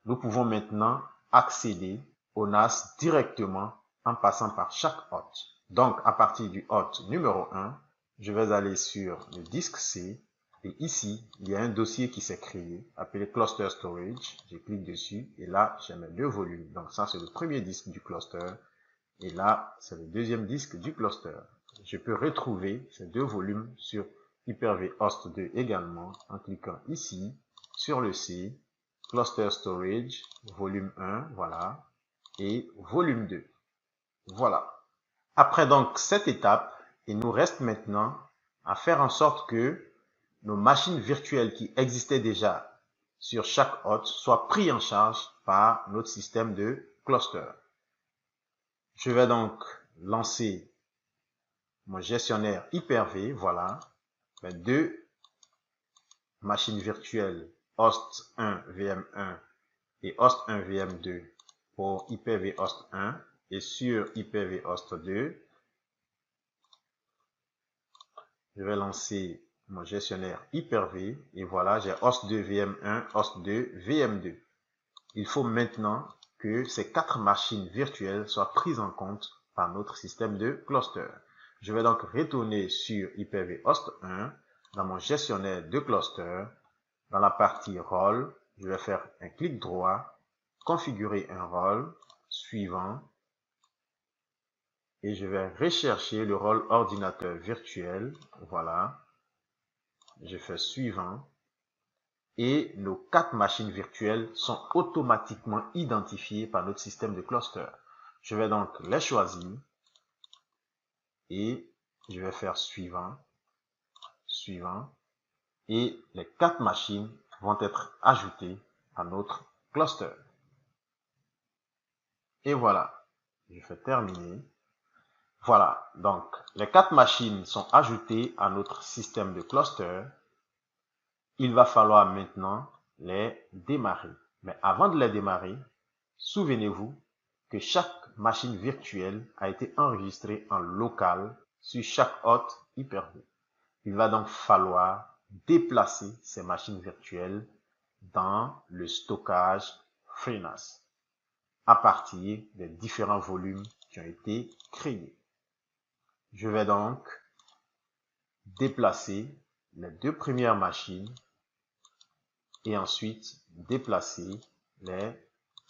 nous pouvons maintenant accéder au NAS directement en passant par chaque hôte. Donc à partir du hôte numéro 1, je vais aller sur le disque C et ici, il y a un dossier qui s'est créé appelé Cluster Storage. Je clique dessus et là, j'ai mes deux volumes. Donc ça, c'est le premier disque du cluster et là, c'est le deuxième disque du cluster. Je peux retrouver ces deux volumes sur Hyper-V host 2 également en cliquant ici sur le C, Cluster Storage, volume 1, voilà, et volume 2. Voilà. Après donc cette étape, il nous reste maintenant à faire en sorte que nos machines virtuelles qui existaient déjà sur chaque hôte soient prises en charge par notre système de cluster. Je vais donc lancer mon gestionnaire Hyper-V, voilà, deux machines virtuelles host 1 VM1 et host 1 VM2 pour Hyper-V host 1 et sur Hyper-V host 2, je vais lancer mon gestionnaire Hyper-V et voilà, j'ai host 2 VM1, host 2 VM2. Il faut maintenant que ces 4 machines virtuelles soient prises en compte par notre système de cluster. Je vais donc retourner sur Hyper-V host 1 dans mon gestionnaire de cluster. Dans la partie rôle, je vais faire un clic droit, configurer un rôle, suivant, et je vais rechercher le rôle ordinateur virtuel. Voilà, je fais suivant, et nos 4 machines virtuelles sont automatiquement identifiées par notre système de cluster. Je vais donc les choisir et je vais faire suivant, suivant, et les 4 machines vont être ajoutées à notre cluster. Et voilà, je fais terminer. Voilà, donc les 4 machines sont ajoutées à notre système de cluster. Il va falloir maintenant les démarrer. Mais avant de les démarrer, souvenez-vous que chaque machine virtuelle a été enregistrée en local sur chaque hôte Hyper-V. Il va donc falloir déplacer ces machines virtuelles dans le stockage FreeNAS à partir des différents volumes qui ont été créés. Je vais donc déplacer les 2 premières machines et ensuite déplacer les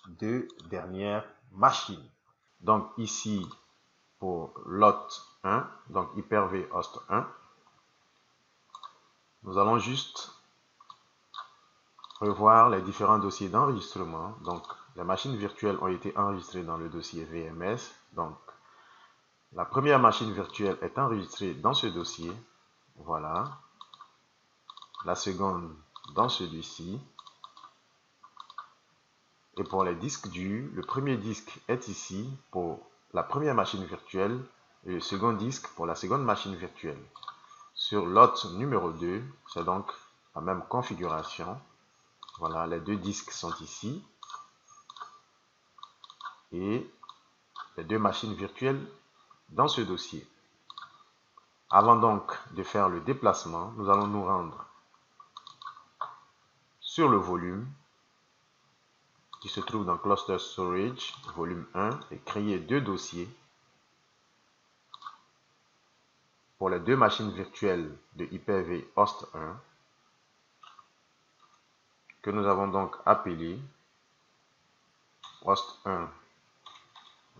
2 dernières machines. Donc ici pour l'hôte 1, donc Hyper-V host 1, nous allons juste revoir les différents dossiers d'enregistrement. Donc les machines virtuelles ont été enregistrées dans le dossier VMS. Donc la première machine virtuelle est enregistrée dans ce dossier. Voilà. La seconde dans celui-ci. Et pour les disques durs, le premier disque est ici pour la première machine virtuelle et le second disque pour la seconde machine virtuelle. Sur l'hôte numéro 2, c'est donc la même configuration. Voilà, les 2 disques sont ici. Et les 2 machines virtuelles dans ce dossier. Avant donc de faire le déplacement, nous allons nous rendre sur le volume qui se trouve dans Cluster Storage, volume 1, et créer 2 dossiers pour les 2 machines virtuelles de Hyper-V host 1 que nous avons donc appelé host 1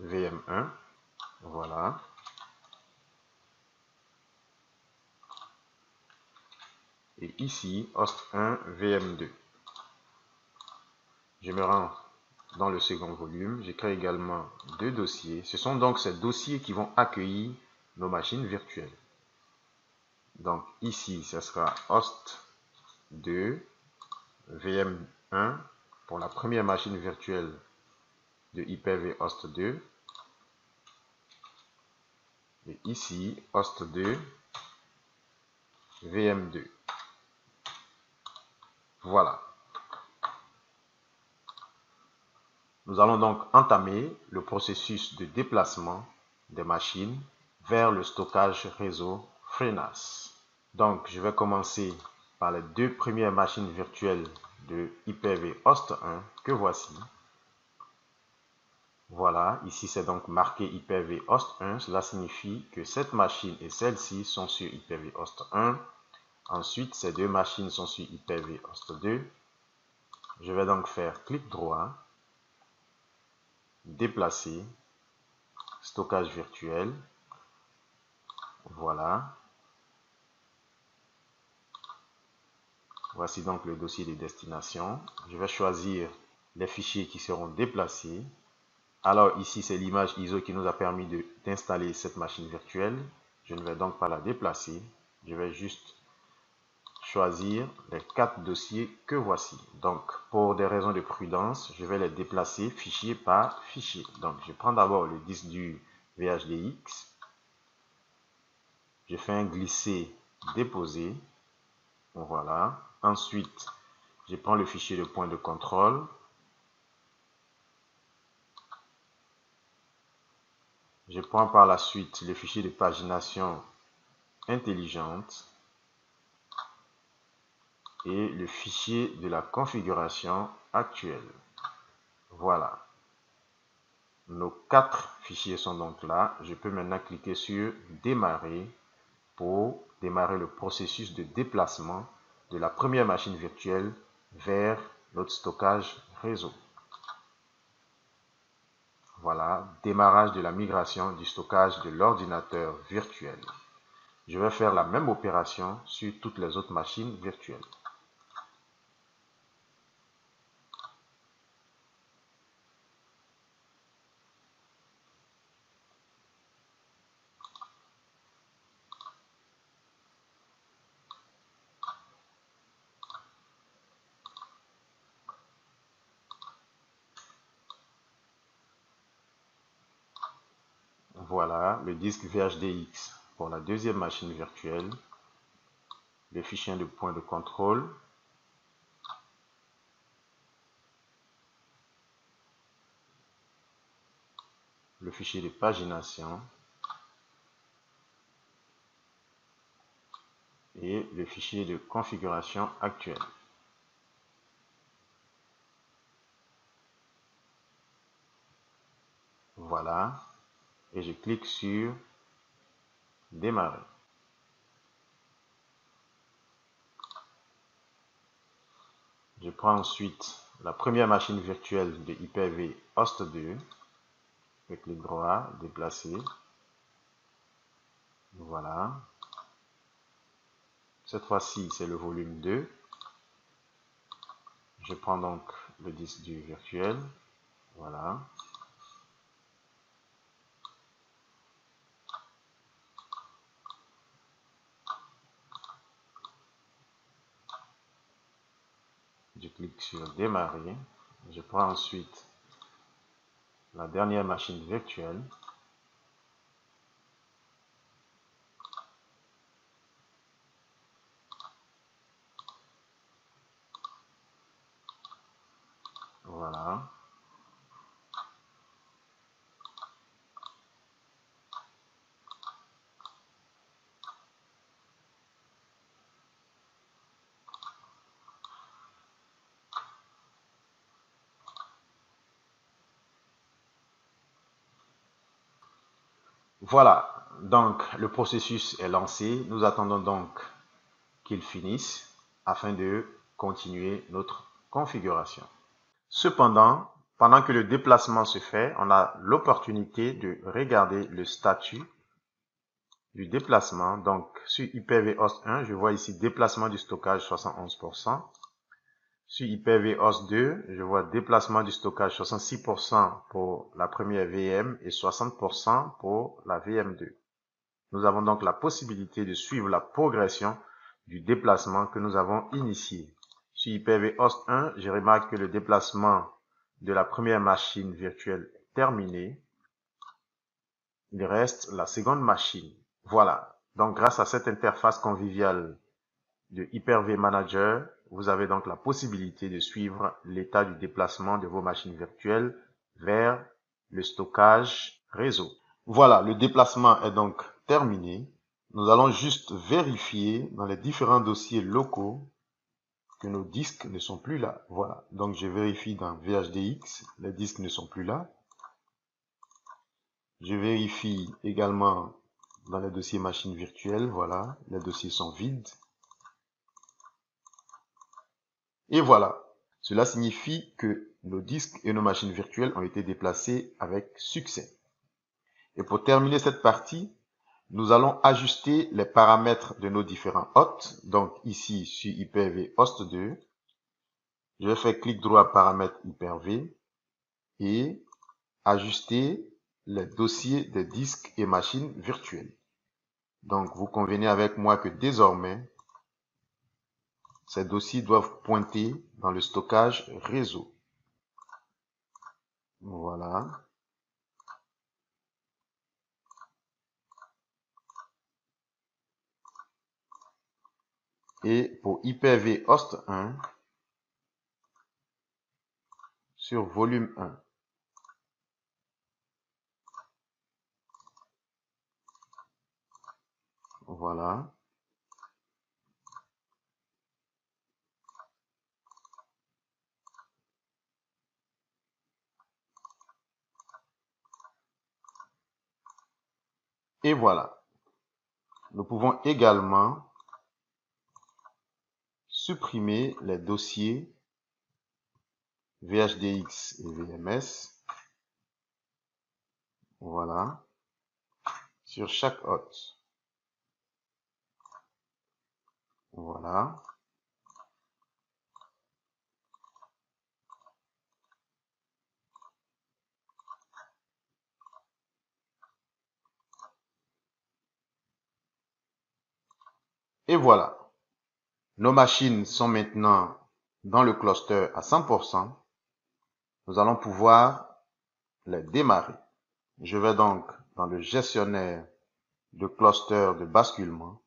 VM1. Voilà. Et ici, host 1 VM2. Je me rends dans le second volume. Je crée également 2 dossiers. Ce sont donc ces dossiers qui vont accueillir nos machines virtuelles. Donc ici, ce sera host 2 VM1 pour la première machine virtuelle de Hyper-V host 2. Et ici, host 2 VM2. Voilà. Nous allons donc entamer le processus de déplacement des machines vers le stockage réseau FreeNAS. Donc, je vais commencer par les 2 premières machines virtuelles de Hyper-V host 1 que voici. Voilà, ici c'est donc marqué Hyper-V host 1. Cela signifie que cette machine et celle-ci sont sur Hyper-V host 1. Ensuite, ces 2 machines sont sur Hyper-V host 2. Je vais donc faire clic droit, déplacer, stockage virtuel. Voilà. Voici donc le dossier de destination. Je vais choisir les fichiers qui seront déplacés. Alors ici, c'est l'image ISO qui nous a permis d'installer cette machine virtuelle. Je ne vais donc pas la déplacer. Je vais juste choisir les 4 dossiers que voici. Donc, pour des raisons de prudence, je vais les déplacer fichier par fichier. Donc, je prends d'abord le disque du VHDX. Je fais un glisser-déposer. Voilà. Ensuite, je prends le fichier de point de contrôle. Je prends par la suite le fichier de pagination intelligente et le fichier de la configuration actuelle. Voilà. Nos 4 fichiers sont donc là. Je peux maintenant cliquer sur démarrer pour démarrer le processus de déplacement de la première machine virtuelle vers notre stockage réseau. Voilà, démarrage de la migration du stockage de l'ordinateur virtuel. Je vais faire la même opération sur toutes les autres machines virtuelles. Voilà le disque VHDX pour la deuxième machine virtuelle, le fichier de point de contrôle, le fichier de pagination et le fichier de configuration actuelle. Voilà, et je clique sur démarrer. Je prends ensuite la première machine virtuelle de Hyper-V host 2, je clique droit, déplacer. Voilà. Cette fois-ci, c'est le volume 2. Je prends donc le disque dur virtuel. Voilà. Je clique sur démarrer. Je prends ensuite la dernière machine virtuelle. Voilà. Voilà, donc le processus est lancé. Nous attendons donc qu'il finisse afin de continuer notre configuration. Cependant, pendant que le déplacement se fait, on a l'opportunité de regarder le statut du déplacement. Donc, sur Hyper-V host 1, je vois ici déplacement du stockage 71%. Sur Hyper-V host 2, je vois déplacement du stockage 66% pour la première VM et 60% pour la VM2. Nous avons donc la possibilité de suivre la progression du déplacement que nous avons initié. Sur Hyper-V host 1, je remarque que le déplacement de la première machine virtuelle est terminé. Il reste la seconde machine. Voilà. Donc, grâce à cette interface conviviale de Hyper-V Manager, vous avez donc la possibilité de suivre l'état du déplacement de vos machines virtuelles vers le stockage réseau. Voilà, le déplacement est donc terminé. Nous allons juste vérifier dans les différents dossiers locaux que nos disques ne sont plus là. Voilà, donc je vérifie dans VHDX, les disques ne sont plus là. Je vérifie également dans les dossiers machines virtuelles, voilà, les dossiers sont vides. Et voilà, cela signifie que nos disques et nos machines virtuelles ont été déplacés avec succès. Et pour terminer cette partie, Nous allons ajuster les paramètres de nos différents hôtes. Donc ici, sur Hyper-V host 2, je vais faire clic droit paramètres Hyper-V et ajuster les dossiers des disques et machines virtuelles. Donc vous convenez avec moi que désormais, ces dossiers doivent pointer dans le stockage réseau. Voilà. Et pour Hyper-V host 1, sur volume 1. Voilà. Et voilà. Nous pouvons également supprimer les dossiers VHDX et VMS. Voilà. Sur chaque hôte. Voilà. Et voilà. Nos machines sont maintenant dans le cluster à 100%. Nous allons pouvoir les démarrer. Je vais donc dans le gestionnaire de cluster de basculement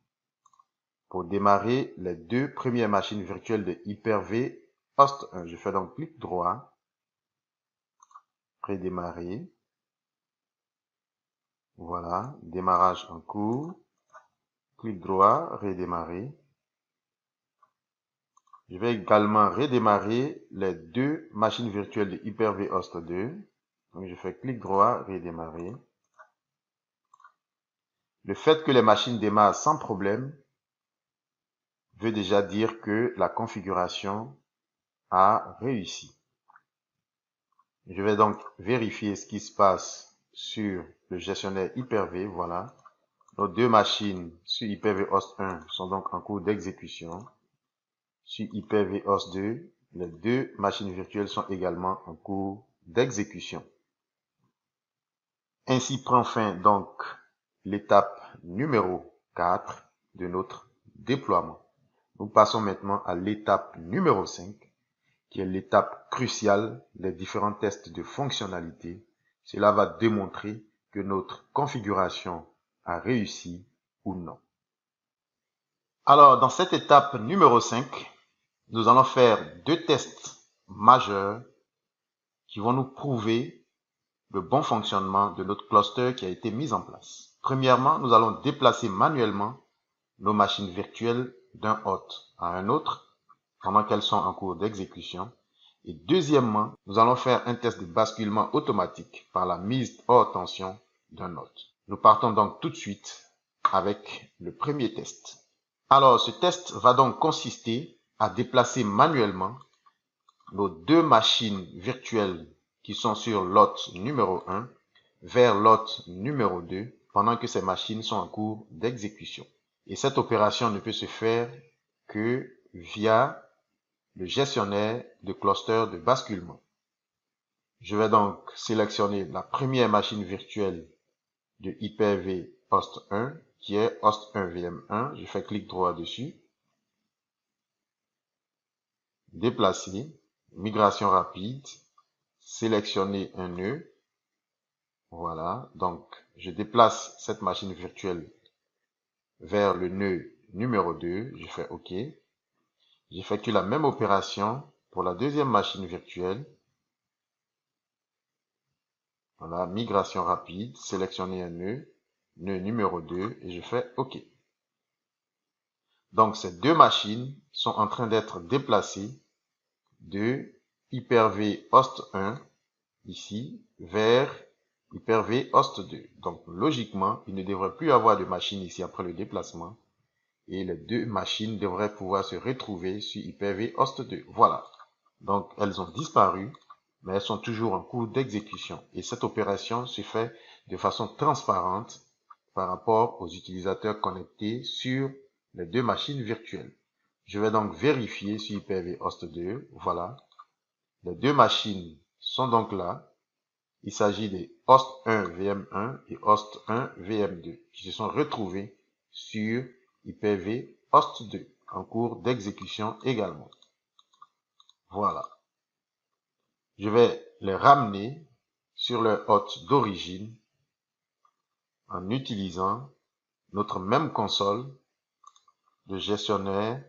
pour démarrer les deux premières machines virtuelles de Hyper-V host 1. Je fais donc clic droit, prédémarrer. Voilà, démarrage en cours. Clic droit, redémarrer. Je vais également redémarrer les deux machines virtuelles de Hyper-V host 2. Donc je fais clic droit, redémarrer. Le fait que les machines démarrent sans problème veut déjà dire que la configuration a réussi. Je vais donc vérifier ce qui se passe sur le gestionnaire Hyper-V. Voilà. Nos deux machines sur Hyper-V host 1 sont donc en cours d'exécution. Sur Hyper-V host 2, les deux machines virtuelles sont également en cours d'exécution. Ainsi prend fin donc l'étape numéro 4 de notre déploiement. Nous passons maintenant à l'étape numéro 5, qui est l'étape cruciale des différents tests de fonctionnalité. Cela va démontrer que notre configuration a réussi ou non. Alors, dans cette étape numéro 5, nous allons faire deux tests majeurs qui vont nous prouver le bon fonctionnement de notre cluster qui a été mis en place. Premièrement, nous allons déplacer manuellement nos machines virtuelles d'un hôte à un autre pendant qu'elles sont en cours d'exécution. Et deuxièmement, nous allons faire un test de basculement automatique par la mise hors tension d'un hôte. Nous partons donc tout de suite avec le premier test. Alors, ce test va donc consister à déplacer manuellement nos deux machines virtuelles qui sont sur l'hôte numéro 1 vers l'hôte numéro 2 pendant que ces machines sont en cours d'exécution. Et cette opération ne peut se faire que via le gestionnaire de cluster de basculement. Je vais donc sélectionner la première machine virtuelle de Hyper-V host 1 qui est host 1 VM1. Je fais clic droit dessus. Déplacer, migration rapide, sélectionner un nœud. Voilà, donc je déplace cette machine virtuelle vers le nœud numéro 2. Je fais OK. J'effectue la même opération pour la deuxième machine virtuelle. Voilà, migration rapide, sélectionner un nœud numéro 2 et je fais OK. Donc ces deux machines sont en train d'être déplacées de Hyper-V host 1 ici vers Hyper-V host 2. Donc logiquement, il ne devrait plus y avoir de machine ici après le déplacement et les deux machines devraient pouvoir se retrouver sur Hyper-V host 2. Voilà. Donc elles ont disparu, mais elles sont toujours en cours d'exécution. Et cette opération se fait de façon transparente par rapport aux utilisateurs connectés sur les deux machines virtuelles. Je vais donc vérifier sur Hyper-V host 2. Voilà. Les deux machines sont donc là. Il s'agit des host 1 VM1 et host 1 VM2 qui se sont retrouvés sur Hyper-V host 2 en cours d'exécution également. Voilà. Je vais les ramener sur leur hôte d'origine en utilisant notre même console de gestionnaire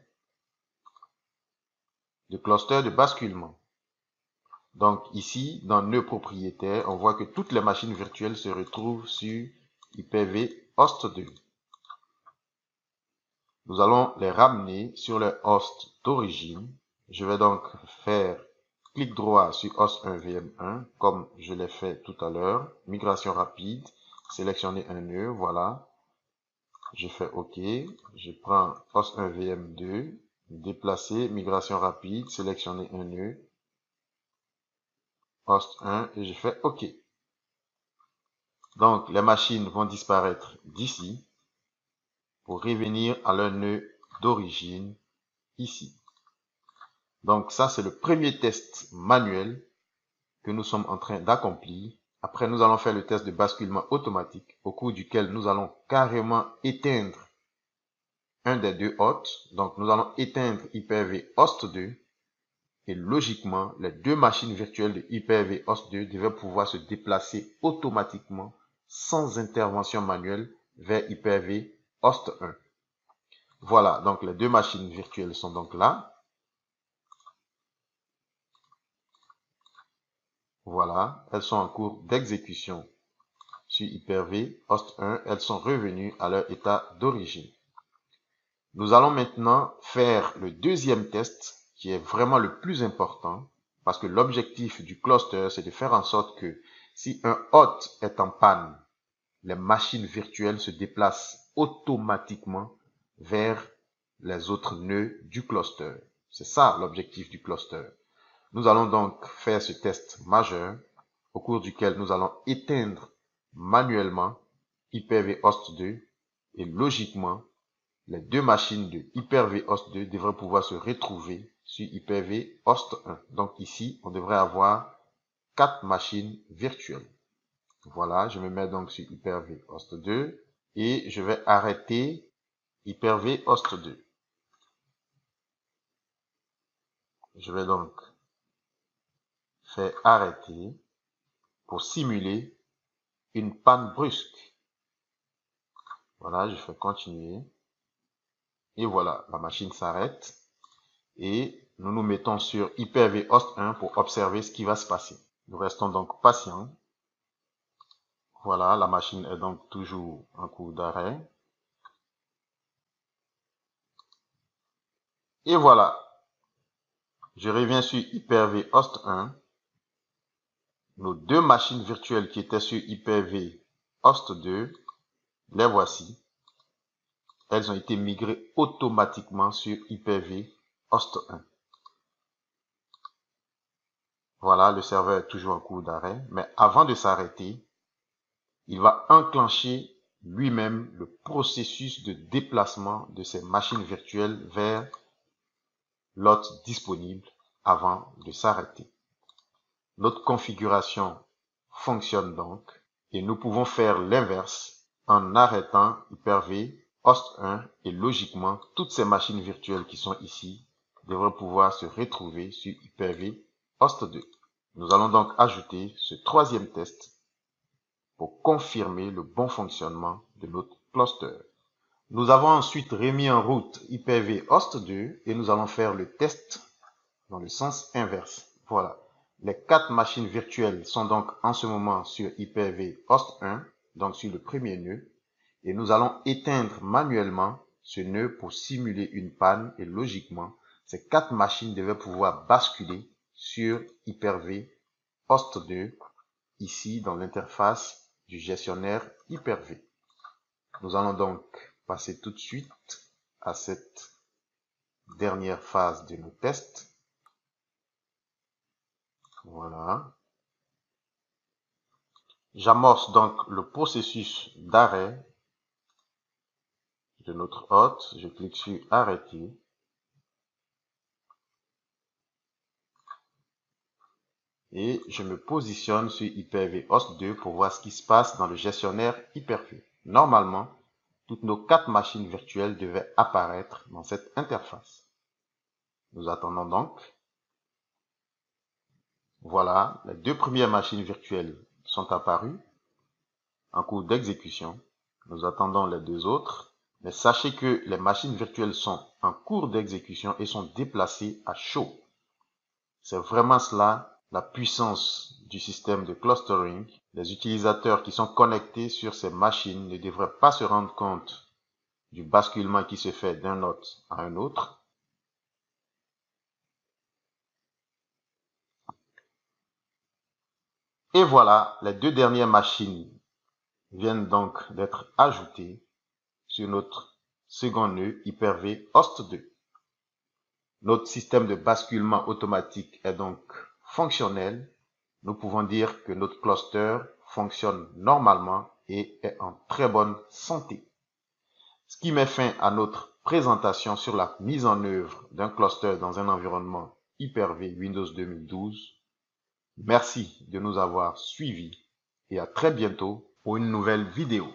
de cluster de basculement. Donc ici, dans nœud propriétaire, on voit que toutes les machines virtuelles se retrouvent sur Hyper-V host 2. Nous allons les ramener sur le host d'origine. Je vais donc faire clic droit sur host 1 VM1 comme je l'ai fait tout à l'heure. Migration rapide, sélectionner un nœud, voilà. Je fais OK. Je prends host 1 VM2, déplacer, migration rapide, sélectionner un nœud, host 1 et je fais OK. Donc les machines vont disparaître d'ici pour revenir à leur nœud d'origine ici. Donc ça, c'est le premier test manuel que nous sommes en train d'accomplir. Après, nous allons faire le test de basculement automatique au cours duquel nous allons carrément éteindre un des deux hôtes. Donc, nous allons éteindre Hyper-V host 2 et logiquement, les deux machines virtuelles de Hyper-V host 2 devaient pouvoir se déplacer automatiquement sans intervention manuelle vers Hyper-V host 1. Voilà, donc les deux machines virtuelles sont donc là. Voilà, elles sont en cours d'exécution sur Hyper-V host 1. Elles sont revenues à leur état d'origine. Nous allons maintenant faire le deuxième test qui est vraiment le plus important parce que l'objectif du cluster, c'est de faire en sorte que si un hôte est en panne, les machines virtuelles se déplacent automatiquement vers les autres nœuds du cluster. C'est ça l'objectif du cluster. Nous allons donc faire ce test majeur au cours duquel nous allons éteindre manuellement Hyper-V host 2 et logiquement, les deux machines de Hyper-V host 2 devraient pouvoir se retrouver sur Hyper-V host 1. Donc ici, on devrait avoir 4 machines virtuelles. Voilà, je me mets donc sur Hyper-V host 2 et je vais arrêter Hyper-V host 2. Je vais donc faire arrêter pour simuler une panne brusque. Voilà, je fais continuer. Et voilà, la machine s'arrête. Et nous nous mettons sur Hyper-V host 1 pour observer ce qui va se passer. Nous restons donc patients. Voilà, la machine est donc toujours en cours d'arrêt. Et voilà, je reviens sur Hyper-V host 1. Nos deux machines virtuelles qui étaient sur Hyper-V host 2, les voici. Elles ont été migrées automatiquement sur Hyper-V host 1. Voilà, le serveur est toujours en cours d'arrêt, mais avant de s'arrêter, il va enclencher lui-même le processus de déplacement de ces machines virtuelles vers l'hôte disponible avant de s'arrêter. Notre configuration fonctionne donc et nous pouvons faire l'inverse en arrêtant Hyper-V host 1 et logiquement toutes ces machines virtuelles qui sont ici devraient pouvoir se retrouver sur Hyper-V host 2. Nous allons donc ajouter ce troisième test pour confirmer le bon fonctionnement de notre cluster. Nous avons ensuite remis en route Hyper-V host 2 et nous allons faire le test dans le sens inverse. Voilà. Les 4 machines virtuelles sont donc en ce moment sur Hyper-V host 1, donc sur le premier nœud, et nous allons éteindre manuellement ce nœud pour simuler une panne et logiquement, ces 4 machines devaient pouvoir basculer sur Hyper-V host 2, ici dans l'interface du gestionnaire Hyper-V. Nous allons donc passer tout de suite à cette dernière phase de nos tests. Voilà. J'amorce donc le processus d'arrêt de notre hôte. Je clique sur arrêter. Et je me positionne sur Hyper-V Host 2 pour voir ce qui se passe dans le gestionnaire Hyper-V. Normalement, toutes nos 4 machines virtuelles devaient apparaître dans cette interface. Nous attendons donc. Voilà, les 2 premières machines virtuelles sont apparues en cours d'exécution. Nous attendons les 2 autres. Mais sachez que les machines virtuelles sont en cours d'exécution et sont déplacées à chaud. C'est vraiment cela la puissance du système de clustering. Les utilisateurs qui sont connectés sur ces machines ne devraient pas se rendre compte du basculement qui se fait d'un node à un autre. Et voilà, les 2 dernières machines viennent donc d'être ajoutées sur notre second nœud Hyper-V Host 2. Notre système de basculement automatique est donc fonctionnel. Nous pouvons dire que notre cluster fonctionne normalement et est en très bonne santé. Ce qui met fin à notre présentation sur la mise en œuvre d'un cluster dans un environnement Hyper-V Windows 2012. Merci de nous avoir suivis et à très bientôt pour une nouvelle vidéo.